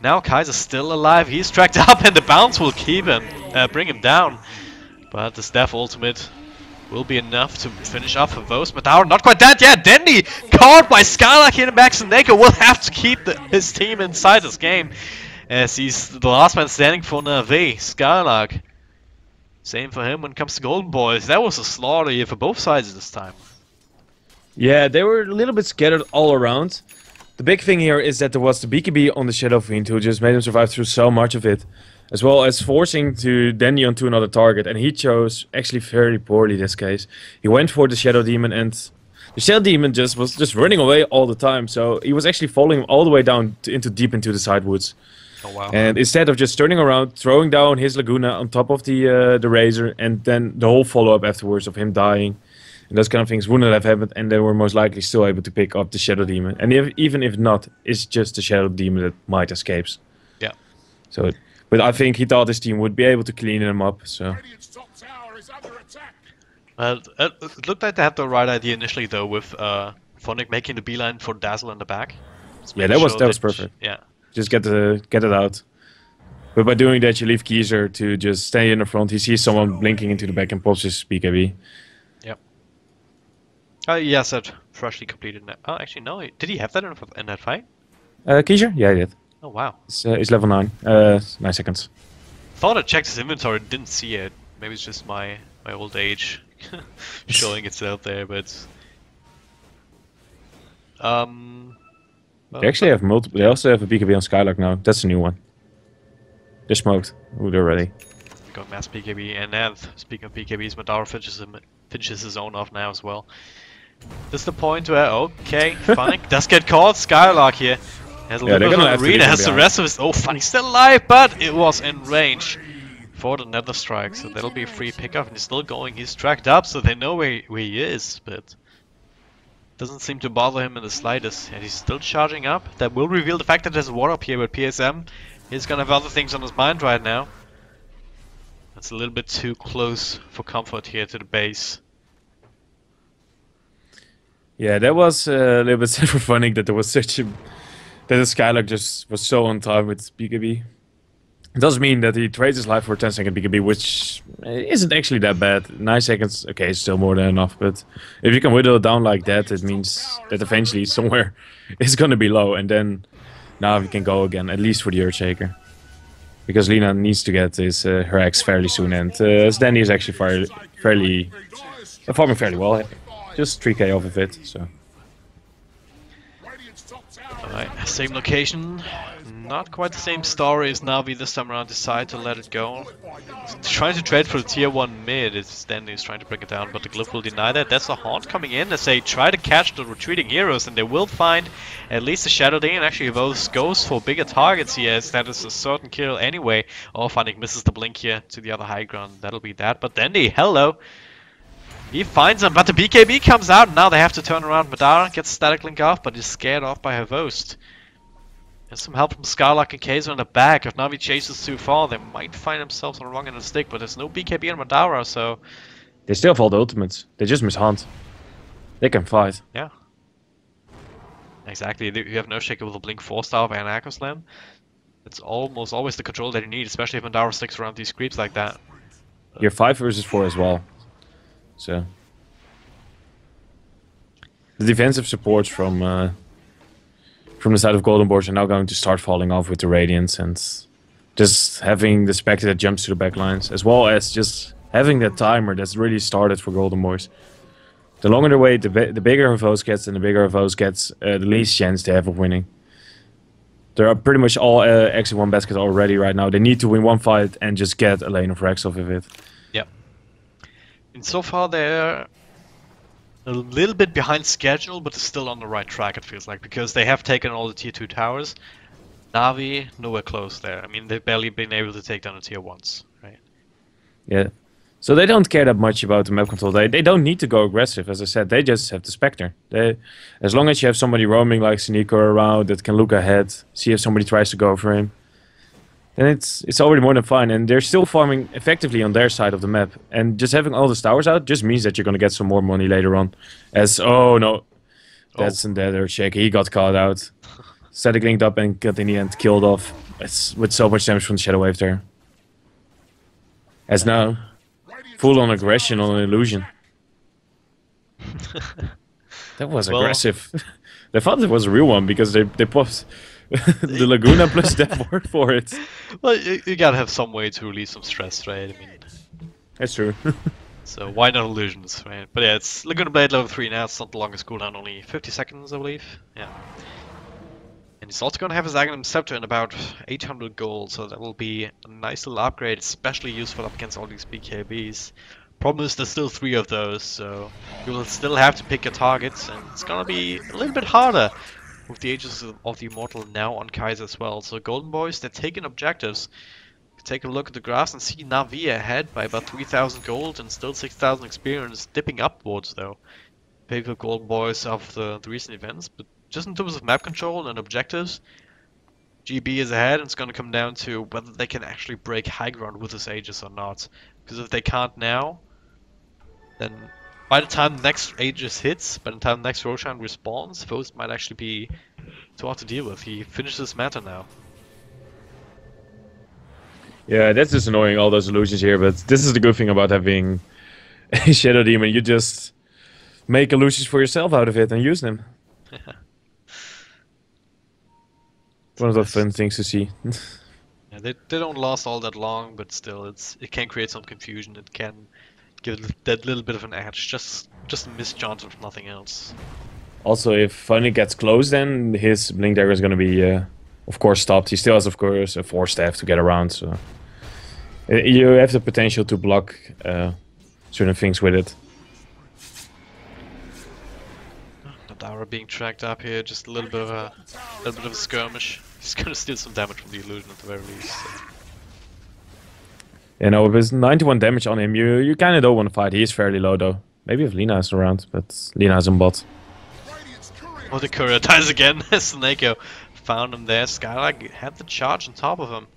Now Kaiser's still alive, he's tracked up, and the bounce will keep him, bring him down. But the Staff ultimate will be enough to finish off Havos. Madara not quite dead yet. Dendy caught by Skylark here in Max, and Neko will have to keep his team inside this game, as he's the last man standing for NaVi. Skylark, same for him when it comes to Golden Boys. That was a slaughter here for both sides this time. Yeah, they were a little bit scattered all around. The big thing here is that there was the BKB on the Shadow Fiend who just made him survive through so much of it, as well as forcing to Dandy onto another target, and he chose actually very poorly this case. He went for the Shadow Demon, and the Shadow Demon was just running away all the time, so he was actually following him all the way down deep into the side woods. Oh wow. And instead of just turning around, throwing down his Laguna on top of the Razor, and then the whole follow-up afterwards of him dying, and those kind of things wouldn't have happened, and they were most likely still able to pick up the Shadow Demon. And even if not, it's just the Shadow Demon that might escape. Yeah. So, but I think he thought his team would be able to clean him up. So. Radiant's top tower is under attack. Well, it looked like they had the right idea initially though, with Phonic making the beeline for Dazzle in the back. Just Yeah, making that was sure perfect. Yeah. Just get it out. But by doing that, you leave Keizer to just stay in the front. He sees someone blinking into the back and pops his BKB. Yep. Yes, that freshly completed. Oh, actually no. Did he have that in that fight? Keizer? Yeah, he did. Oh wow. It's level 9. 9 seconds. Thought I checked his inventory, didn't see it. Maybe it's just my old age showing itself there, but They actually have multiple. They also have a BKB on Skylark now. That's a new one. They're smoked. Ooh, they're ready. got mass BKB, and then speaking of BKBs, Madara finishes his own off now as well. This is the point where, okay, Phonic does get caught. Skylark here has a little bit of an arena, has the rest of his. Oh, Phonic still alive, but it was in range for the Nether Strike, so that'll be a free pickup. And he's still going. He's tracked up, so they know where he is, but doesn't seem to bother him in the slightest. And he's still charging up. That will reveal the fact that there's a war up here with PSM. He's gonna have other things on his mind right now. That's a little bit too close for comfort here to the base. Yeah, that was a little bit sad for Phonic that there was such a... that the Skylark just was so on time with BKB. It does mean that he trades his life for a 10-second BKB, which isn't actually that bad. 9 seconds, okay, it's still more than enough, but if you can whittle it down like that, it means that eventually somewhere it's gonna be low, and then now we can go again, at least for the Earthshaker. Because Lina needs to get her X fairly soon, and Danny is actually fairly performing fairly well. Just 3k off of it, so. Alright, same location. Not quite the same story as NaVi this time around. Decide to let it go. Trying to trade for the tier 1 mid. It's Danny who's trying to break it down, but the Glyph will deny that. That's a Haunt coming in as they try to catch the retreating heroes, and they will find at least a Shadow Day, and actually those goes for bigger targets here, as that is a certain kill anyway. Oh, Phonic misses the blink here to the other high ground. That'll be that. But Dandy, hello. He finds him, but the BKB comes out, and now they have to turn around. Madara gets static link off, but is scared off by her Vost. And some help from Skylark and Kaiser in the back. If NaVi chases too far, they might find themselves on the wrong end of the stick, but there's no BKB on Madara, so... They still have all the ultimates. They just miss Hunt. They can fight. Yeah. Exactly, you have no shaker with a Blink 4-star and Echo Slam. It's almost always the control that you need, especially if Madara sticks around these creeps like that. You're 5 versus 4 as well. So... The defensive supports from the side of Golden Boys are now going to start falling off with the Radiance and just having the Spectre that jumps to the back lines, as well as just having that timer that's really started for Golden Boys. The longer they wait, the bigger Havos gets, and the bigger Havos gets, the least chance they have of winning. There are pretty much all exit 1 baskets already right now. They need to win one fight and just get a lane of Rex off of it. Yep. And so far they're a little bit behind schedule, but they're still on the right track, it feels like, because they have taken all the tier 2 towers. NaVi, nowhere close there. I mean, they've barely been able to take down the tier 1s, right? Yeah. So they don't care that much about the map control. They don't need to go aggressive, as I said. They just have the Spectre. As long as you have somebody roaming like Sneeko around that can look ahead, see if somebody tries to go for him, then it's already more than fine. And they're still farming effectively on their side of the map. And just having all the towers out just means that you're going to get some more money later on. As, oh no, that's an dead Shaker. He got caught out. Static linked up and got in the end killed off. It's with so much damage from the Shadow Wave there. As now, full on aggression on an illusion. That was aggressive. They thought it was a real one because they popped the Laguna plus that word for it. Well, you gotta have some way to release some stress, right? I mean, that's true. So why not illusions, right? But yeah, it's Laguna Blade level 3 now. It's not the longest cooldown, only 50 seconds, I believe. Yeah. And he's also gonna have his Aghanim Scepter in about 800 gold, so that will be a nice little upgrade, especially useful up against all these BKBs. Problem is there's still 3 of those, so you will still have to pick your targets, and it's gonna be a little bit harder with the Aegis of the Immortal now on Kaiser as well. So Golden Boys, they're taking objectives. Take a look at the graphs and see NaVi ahead by about 3,000 gold and still 6,000 experience, dipping upwards though. Favor Golden Boys of the recent events, but just in terms of map control and objectives, GB is ahead, and it's going to come down to whether they can actually break high ground with this Aegis or not. Because if they can't now, then by the time the next Aegis hits, by the time the next Roshan respawns, foes might actually be too hard to deal with. He finishes matter now. Yeah, that's just annoying, all those illusions here, but this is the good thing about having a Shadow Demon. You just make illusions for yourself out of it and use them. One of the fun things to see. Yeah, they don't last all that long, but still, it can create some confusion. It can give that little bit of an edge, just a mischance of nothing else. Also, if finally gets close, then his Blink Dagger is going to be, of course, stopped. He still has, of course, a 4-staff to get around, so you have the potential to block certain things with it. Madara being tracked up here, just a little bit of a skirmish. He's gonna steal some damage from the illusion at the very least. So. You know, with 91 damage on him, you kind of don't want to fight. He is fairly low though. Maybe if Lina is around, but Lina is on bot. Oh, the courier dies again. Snako found him there. Skylark had the charge on top of him.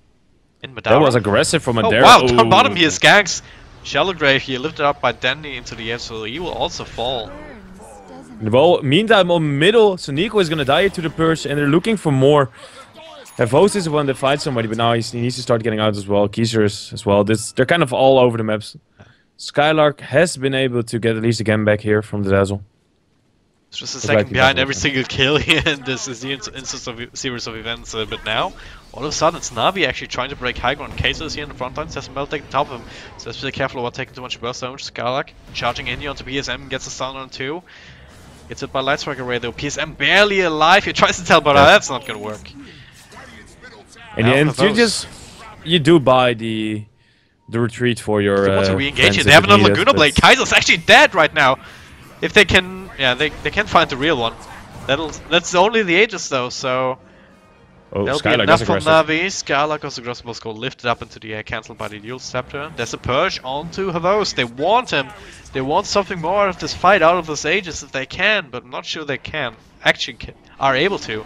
In Madara. That was aggressive from Madara. Oh wow, down bottom here, Skanks. Shallow Grave here, lifted up by Dandy into the air, so he will also fall. Well, meantime, on middle, Sneeko is gonna die to the Purge, and they're looking for more. Havos is the one that fights somebody, but now he needs to start getting out as well. Keiser as well. They're kind of all over the maps. Skylark has been able to get at least a game back here from the Dazzle. It's just a second behind every single kill here, and this is the instance of series of events. But now, all of a sudden, it's NaVi actually trying to break high ground. Kaiser is here in the front line, Sesame taking the top of him. So let's be careful about taking too much burst damage. Skylark charging in here onto PSM, gets a stun on 2. Gets hit by Light Strike Array though. PSM barely alive. He tries to tell, but that's not gonna work. In the end, you do buy the retreat for your. They want to re-engage it. They have another Laguna Blade. Kaiser's actually dead right now. If they can, yeah, they can find the real one. That's only the Aegis though, so that'll be enough for NaVi. Skylark goes aggressive, will go lifted up into the air, cancelled by the Dual Scepter. There's a Purge onto Havos. They want him. They want something more out of this fight, out of this Aegis if they can, but I'm not sure they can. Actually, are able to.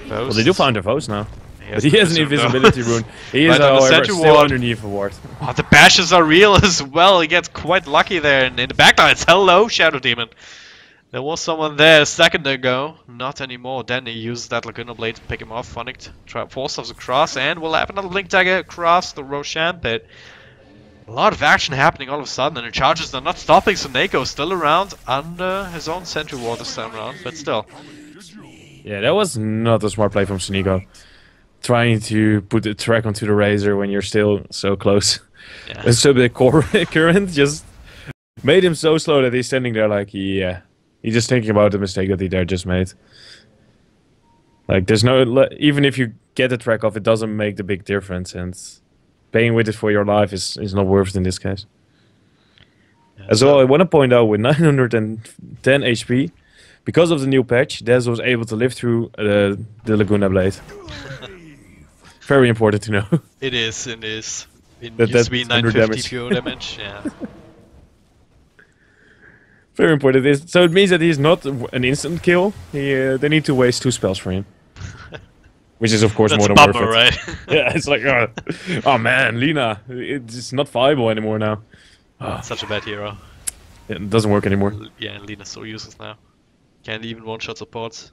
Well, they do find their foes now. He But he has an invisibility rune. He is, Right on the however, sentry still ward. underneath a ward. Oh, the bashes are real as well. He gets quite lucky there. And in the backlines, hello, Shadow Demon. There was someone there a second ago. Not anymore. Then he used that Laguna Blade to pick him off. Phonic forced us across, and we'll have another Blink Dagger across the Roshan pit. A lot of action happening all of a sudden, and the charges are not stopping, so Nako's still around under his own sentry ward this time around, but still. Yeah, that was not a smart play from Sunico. Trying to put the track onto the Razor when you're still so close. Yeah. And so the core current just made him so slow that he's standing there like, yeah. He's just thinking about the mistake that he there just made. Like, there's no... Even if you get the track off, it doesn't make the big difference. And paying with it for your life is not worth it in this case. Yeah, As well, I want to point out with 910 HP, because of the new patch, Dez was able to live through the Laguna Blade. Very important to know. It is, it is. It That- used to be that's under 950 damage. pure damage, yeah. Very important. So it means that he's not an instant kill. They need to waste 2 spells for him. Which is, of course, That's more a than bummer, worth it. right? Yeah, it's like, oh man, Lina, it's not viable anymore now. Such a bad hero. It doesn't work anymore. Yeah, and Lena's so useless now. Can't even one-shot supports.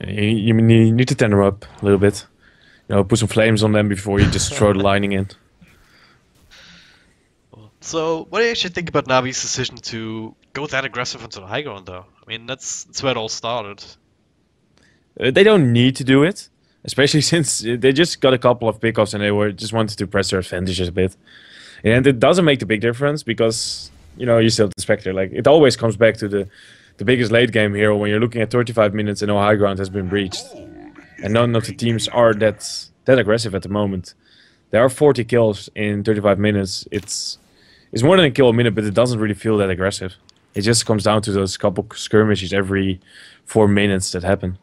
You need to tender up a little bit. You know, put some flames on them before you just throw the lining in. So, what do you actually think about Navi's decision to go that aggressive into the high ground, though? I mean, that's where it all started. They don't need to do it, especially since they just got a couple of pickoffs and they just wanted to press their advantages a bit. And it doesn't make the big difference because, you know, you still have the Spectre. Like, it always comes back to the biggest late game hero when you're looking at 35 minutes and no high ground has been breached. And none of the teams are that aggressive at the moment. There are 40 kills in 35 minutes. It's more than a kill a minute, but it doesn't really feel that aggressive. It just comes down to those couple skirmishes every 4 minutes that happen.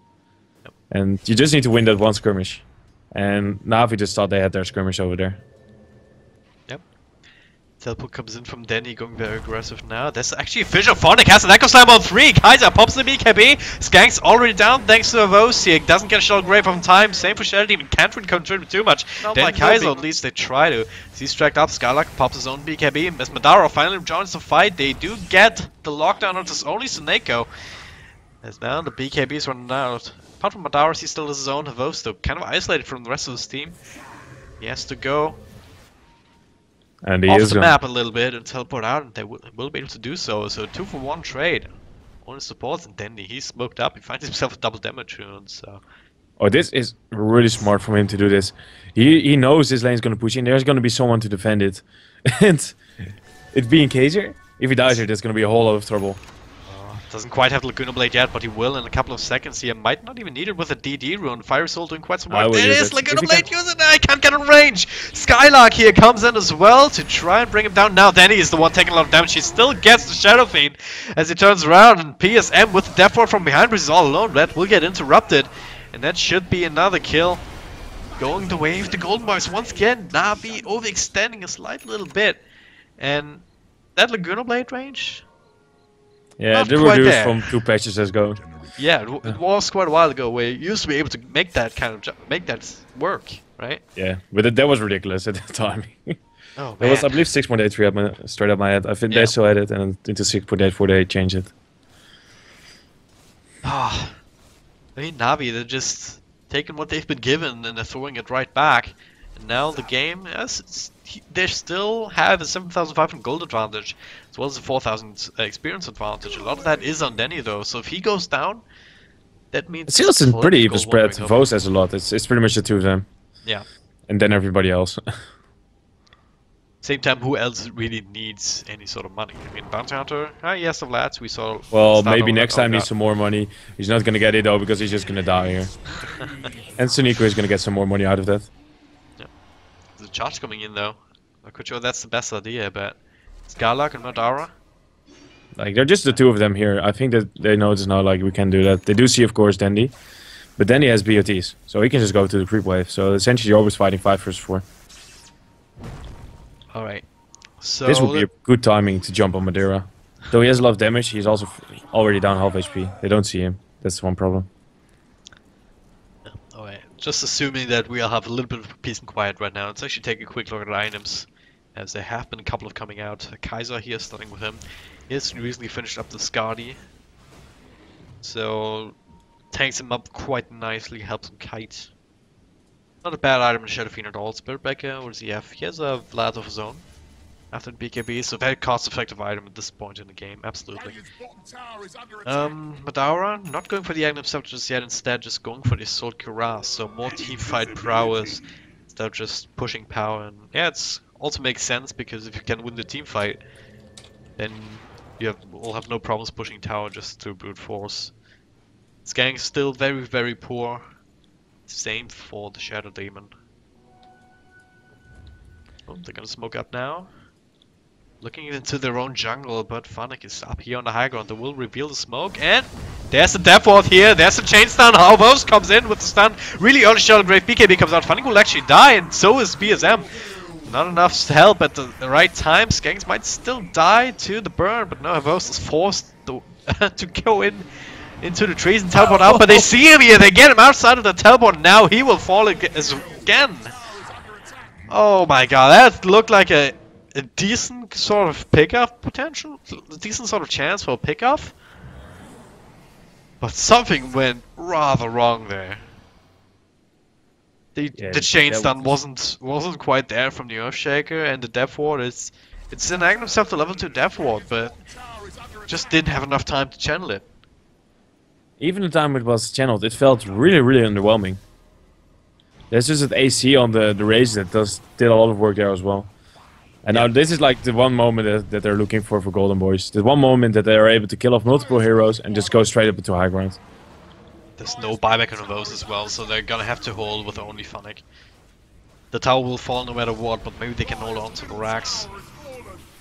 Yep. And you just need to win that one skirmish. And NaVi just thought they had their skirmish over there. Teleport comes in from Danny, going very aggressive now. There's actually a Fisher. Phonic has an Echo Slam on 3. Kaiser pops the BKB. Skank's already down thanks to Avos here. Doesn't get a shell grave on time. Same for Shadow Demon. Can't really contribute too much. Then Kaiser, at least they try to. He's tracked up. Skylark pops his own BKB. As Madara finally joins the fight, they do get the lockdown on this only Suneko. As now the BKB is running out. Apart from Madara, he still has his own Avos, though. Kind of isolated from the rest of his team. He has to go And he off is the gonna- map a little bit and teleport out, and they will be able to do so. So 2-for-1 trade. Only supports, and Dandy, he's smoked up. He finds himself a double damage rune, so... Oh, this is really smart for him to do this. He knows this lane's gonna push in. There's gonna be someone to defend it. And it being Kaiser, if he dies here, there's gonna be a whole lot of trouble. Doesn't quite have Laguna Blade yet, but he will in a couple of seconds here. Might not even need it with a DD rune. Fire Soul doing quite some I work. will There it use is! it. Laguna If he Blade, can- use it! I can't get a range! Skylark here comes in as well to try and bring him down. Now Danny is the one taking a lot of damage. He still gets the Shadow Fiend as he turns around, and PSM with the Death Ward from behind, but he's all alone. Red will get interrupted, and that should be another kill. Going the way of the Golden Boys once again. Navi overextending a slight little bit. And that Laguna Blade range? Yeah, Not they were quite reduced there. from 2 patches ago. Yeah, it was quite a while ago where you used to be able to make that kind of make that work, right? Yeah, but that was ridiculous at the time. Oh That was, I believe, 6.83 straight up my head. I think Yeah. they still had it, and into 6.84 they changed it. I mean, Navi, they're just taking what they've been given and they're throwing it right back. And now the game, yes, they still have a 7,500 gold advantage, as well as a 4,000 experience advantage. A lot of that is on Denny, though, so if he goes down, that means... It still is a pretty even gold spread. wandering up. Vos has a lot. It's pretty much the 2 of them. Yeah. And then everybody else. Same time, who else really needs any sort of money? I mean, Bounty Hunter, yes, the lads, we saw... Well, start maybe on next that. time needs some more money. He's not gonna get it though because he's just gonna die here. And Sunico is gonna get some more money out of that. There's a charge coming in, though. Not quite sure that's the best idea, but... Skylark and Madara? Like, they're just the 2 of them here. I think that they notice now, like, we can do that. They do see, of course, Dandy. But Dandy has BOTs, so he can just go to the creep wave. So essentially, you're always fighting 5 versus 4. Alright. So... This would be a good timing to jump on Madeira. Though he has a lot of damage, he's also already down half HP. They don't see him. That's one problem. Alright, just assuming that we'll have a little bit of peace and quiet right now. Let's actually take a quick look at the items, as there have been a couple of coming out. Kaiser here, starting with him. He has recently finished up the Skadi, so tanks him up quite nicely, helps him kite. Not a bad item in Shadow Fiend at all. Spiritbreaker, what does he have? He has a Vlad of his own after the BKB, so very cost-effective item at this point in the game, absolutely. Madara, not going for the Aghanim Scepter just yet, instead just going for the Assault Cuirass, so more teamfight prowess instead of just pushing power. And yeah, it's also makes sense, because if you can win the teamfight, then you will have no problems pushing tower just through brute force. Skank still very, very poor. Same for the Shadow Demon. Oh, they're gonna smoke up now. Looking into their own jungle, but Funnick is up here on the high ground. They will reveal the smoke, and there's the Death Ward here. There's the chain stun. Halvos comes in with the stun. Really early Shadow Grave. BKB comes out. Funnick will actually die, and so is BSM. Not enough help at the right time. Skanks might still die to the burn, but no, Halvos is forced to, to go into the trees and teleport out. But they see him here. They get him outside of the teleport. Now he will fall again. Oh my god, that looked like a decent sort of pickup potential, a decent sort of chance for a pickup, but something went rather wrong there. The chain stun wasn't quite there from the Earthshaker, and the Death Ward it's an Aghanim Scepter level 2 Death Ward, but just didn't have enough time to channel it. Even the time it was channeled, it felt really, really underwhelming. There's just an AC on the Razor that did a lot of work there as well. And now this is like the one moment that they're looking for Golden Boys. The one moment that they are able to kill off multiple heroes and just go straight up into high ground. There's no buyback on those as well, so they're gonna have to hold with only Funnick. The tower will fall no matter what, but maybe they can hold on to the racks.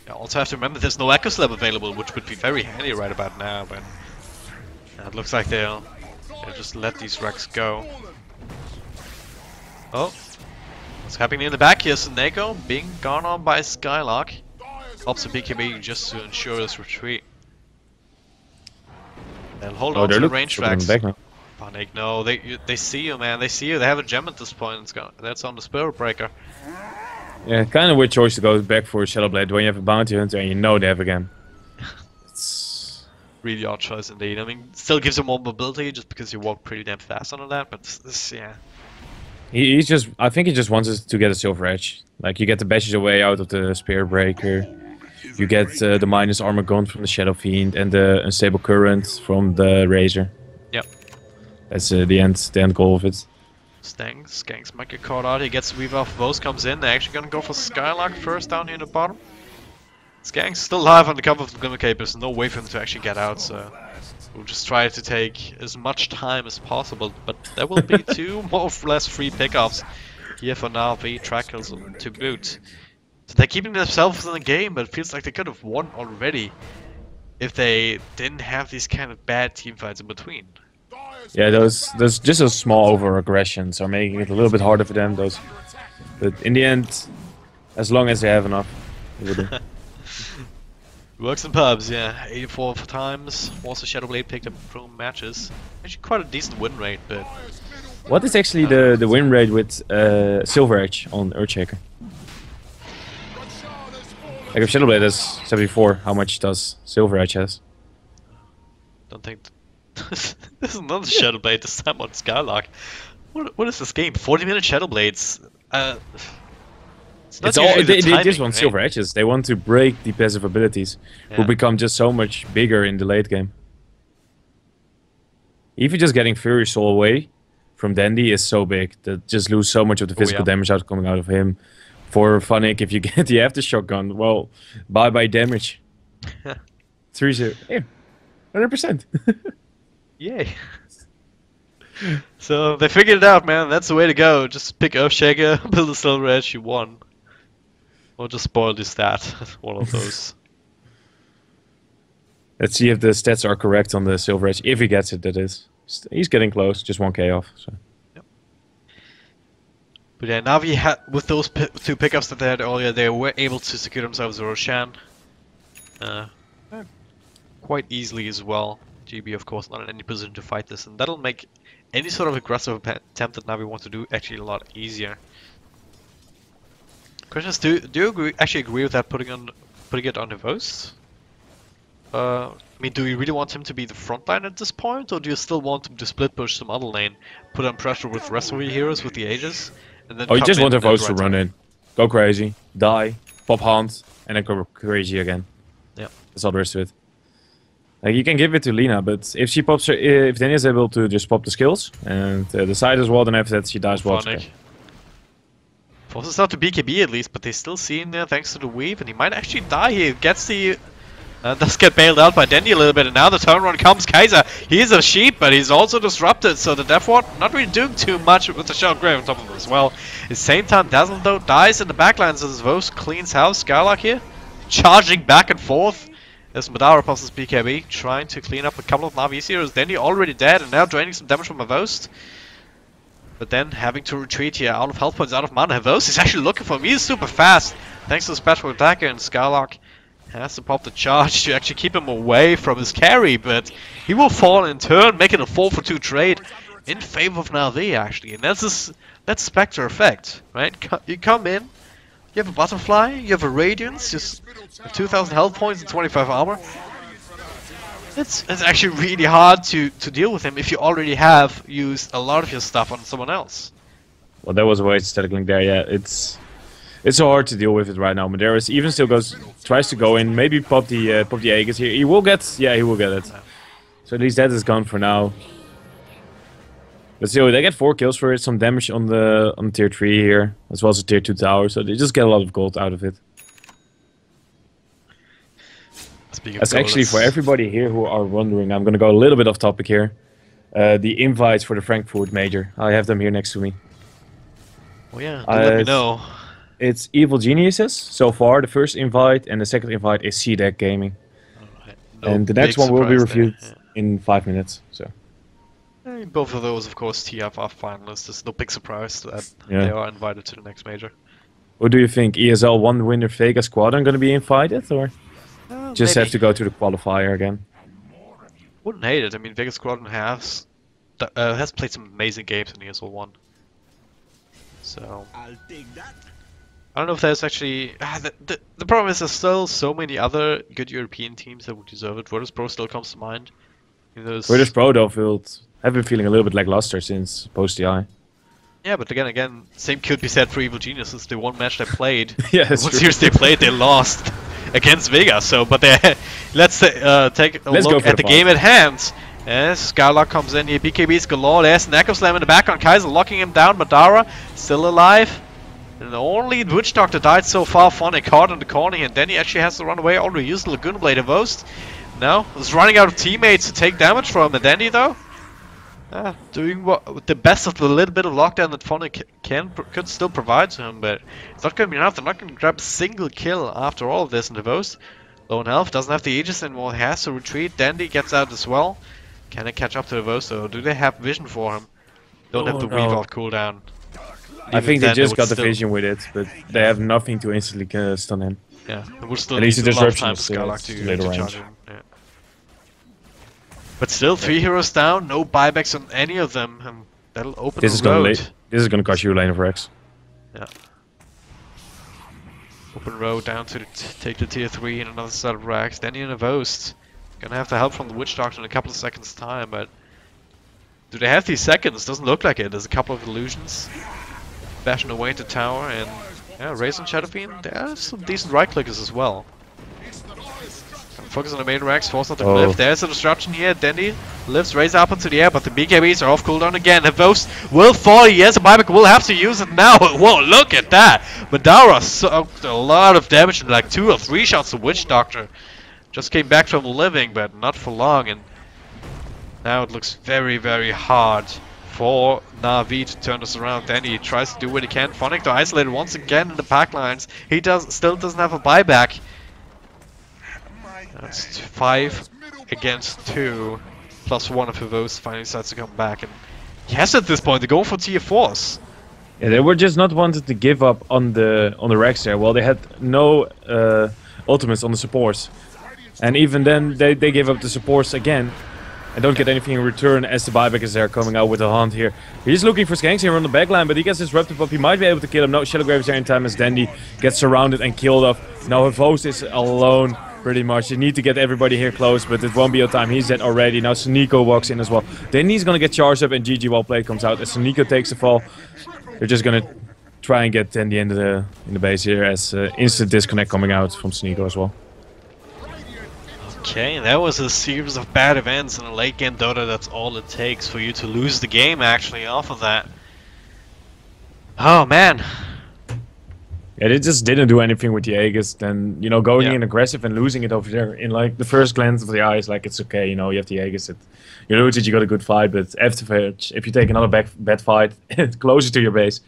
Yeah, also have to remember there's no Echo Slab available, which would be very handy right about now, but it looks like they'll just let these racks go. Oh. What's happening in the back here? Suneko being gone on by Skylark. Helps the BKB just to ensure his retreat. They'll hold on to the range tracks. Panic, no, they see you, man. They see you. They have a gem at this point. That's on the Spirit Breaker. Yeah, kind of weird choice to go back for Shadowblade when you have a bounty hunter and you know they have a gem. It's really odd choice indeed. I mean, still gives him more mobility just because you walk pretty damn fast on that, but this, yeah. I think he just wants us to get a Silver Edge. Like, you get the bashes away out of the Spear Breaker. You get the minus armor gun from the Shadow Fiend and the unstable current from the Razor. Yep. That's the end goal of it. Skanks might get caught out. He gets Weave off. Vos comes in. They're actually gonna go for Skylark first down here in the bottom. Skanks still alive on the cover of the Glimmer Cape. There's no way for him to actually get out, so we'll just try to take as much time as possible, but there will be two more or less free pickups here for NaVi, Trackers to boot. So they're keeping themselves in the game, but it feels like they could have won already if they didn't have these kind of bad team fights in between. Yeah, those just those small over-aggressions are making it a little bit harder for them. But in the end, as long as they have enough, they will do. Works in pubs, yeah. 84 times. Also Shadowblade picked up from matches. Actually quite a decent win rate, but... What is actually the win rate with Silver Edge on Earthshaker? Like if Shadowblade has 74, how much does Silver Edge has? Don't think... This is another Shadowblade, this time on Skylark. What is this game? 40-minute Shadowblades? They just want Silver Edges. They want to break the passive abilities, who become just so much bigger in the late game. Even just getting Fury Soul away from Dandy is so big that just lose so much of the physical damage coming out of him. For Funnick, if you get the aftershock gun, well, bye damage. 3-0. Yeah, 100%. Yay. So they figured it out, man. That's the way to go. Just pick Earthshaker, build a Silver Edge, you won. Or just spoil the stat. One of those. Let's see if the stats are correct on the Silver Edge. If he gets it, that is. He's getting close. Just 1k off. So. Yep. But yeah, NaVi had, with those two pickups that they had earlier, they were able to secure themselves a Roshan. Quite easily as well. GB, of course, not in any position to fight this, and that'll make any sort of aggressive attempt that NaVi want to do actually a lot easier. Question is, do you actually agree with that, putting it on Hevos? I mean, do you really want him to be the front line at this point, or do you still want him to split push some other lane, put on pressure with the rest of your heroes with the Aegis, and then Oh, you just want Hevos to right run in, go crazy, die, pop Hunt, and then go crazy again. Yeah. That's all there is to it. Like, you can give it to Lina, but if she pops, if Danny is able to just pop the skills and the side as well, then after that she dies well. Forces out to BKB at least, but they still see him there thanks to the weave, and he might actually die. He gets the does get bailed out by Dandy a little bit, and now the turnaround comes. Kaiser, he's a sheep, but he's also disrupted, so the Death Ward not really doing too much with the Shadow Grave on top of him as well. At the same time, Dazzle though dies in the backlines as Vos cleans house. Skylark here, charging back and forth as Madara passes BKB, trying to clean up a couple of NaVi heroes. Dandy already dead, and now draining some damage from Hevos. But then having to retreat here, out of health points, out of mana. Hevos is actually looking for him. He's super fast, thanks to the special attacker, and Skylark has to pop the charge to actually keep him away from his carry, but he will fall in turn, making a 4-for-2 trade in favor of NaVi actually, and that's Spectre effect, right? You come in, you have a Butterfly, you have a Radiance, just 2,000 health points and 25 armor. It's actually really hard to deal with him if you already have used a lot of your stuff on someone else. Well, that was a waste static link there. Yeah, it's so hard to deal with it right now. Madara even still tries to go in, maybe pop the Aegis here. He will get, yeah, he will get it. So at least that is gone for now. But still, they get 4 kills for it, some damage on the tier 3 here, as well as a tier 2 tower. So they just get a lot of gold out of it. That's actually for everybody here who are wondering. I'm gonna go a little bit off topic here. The invites for the Frankfurt Major. I have them here next to me. Oh yeah, let me know. It's Evil Geniuses so far. The first invite and the second invite is C-Deck Gaming. Right. No and the next one will be reviewed in 5 minutes. So. Both of those, of course, TFR finalists. There's no big surprise that they are invited to the next major. What do you think? ESL 1 winner Vega Squadron going to be invited, or just maybe. have to go to the qualifier again? Wouldn't hate it. I mean, Vega Squadron has played some amazing games in ESL 1. So I'll take that. I don't know if there's actually the problem is there's still so many other good European teams that would deserve it. Virtus Pro still comes to mind. Virtus Pro though have been feeling a little bit lackluster since post-DI. Yeah, but again, same could be said for Evil Geniuses. The one match they played, yeah, one series they played, they lost against Vega. So, but let's take a look at the game at hand. As Skylark comes in here, BKB's galore. There's an Echo Slam in the back on Kaiser, locking him down. Madara still alive. And only Witch Doctor died so far. Phonic caught in the corner, and then he actually has to run away. Already used the Lagoon Blade of Host. Now, he's running out of teammates to take damage from him. And Dandy, though, doing the best of the little bit of lockdown that Phonic could still provide to him. But it's not going to be enough. They're not going to grab a single kill after all of this. And Host, low in health, doesn't have the Aegis anymore. He has to retreat. Dandy gets out as well. Can they catch up to the Host, though? Do they have vision for him? Don't have the weave out cooldown. I think they just got the vision with it, but they have nothing to instantly stun him. Yeah, it would still at least need the a lot of disruption time is for Skylark to later charge range. him. Yeah. But still, 3 heroes down, no buybacks on any of them, and that'll open the road. This is gonna cost you a lane of Rex. Yeah. Open road down to take the tier 3 and another set of racks. Danny and a Host. Gonna have to help from the Witch Doctor in a couple of seconds time, but do they have these seconds? Doesn't look like it. There's a couple of illusions bashing away to tower, and yeah, Raze and Shadow Fiend, they have some decent right clickers as well. Focus on the main racks, force not to lift. There's a disruption here. Dandy lifts Raze up into the air, but the BKBs are off cooldown again. Hevos will fall. He has a buyback, will have to use it now. Whoa, look at that! Madara soaked a lot of damage in like 2 or 3 shots to Witch Doctor. Just came back from living, but not for long, and now it looks very, very hard for NaVi to turn this around. Danny tries to do what he can. Phonic to isolated once again in the pack lines. He still doesn't have a buyback. That's 5 against 2, plus 1 of Hevos finally decides to come back. And yes, at this point, they're going for tier 4s. Yeah, they were just not wanted to give up on the Rex there. Well, they had no ultimates on the supports. And even then, they gave up the supports again. and don't get anything in return as the buyback is there coming out with a hunt here. He's looking for skanks here on the backline, but he gets disrupted up. He might be able to kill him. No, Shadowgrave is there in time as Dandy gets surrounded and killed off. Now Host is alone pretty much. You need to get everybody here close, but it won't be your time. He's dead already. Now Sunico walks in as well. Dandy's gonna get charged up and GG well played comes out as Sunico takes the fall. They're just gonna try and get Dandy into the base here as instant disconnect coming out from Sunico as well. Okay, that was a series of bad events in a late game Dota. That's all it takes for you to lose the game actually off of that. Oh man. Yeah, they just didn't do anything with the Aegis. Then, you know, going in aggressive and losing it over there in like the first glance of the eyes, like it's okay, you know, you have the Aegis. You lose it, you got a good fight, but afterwards, if you take another bad fight closer to your base,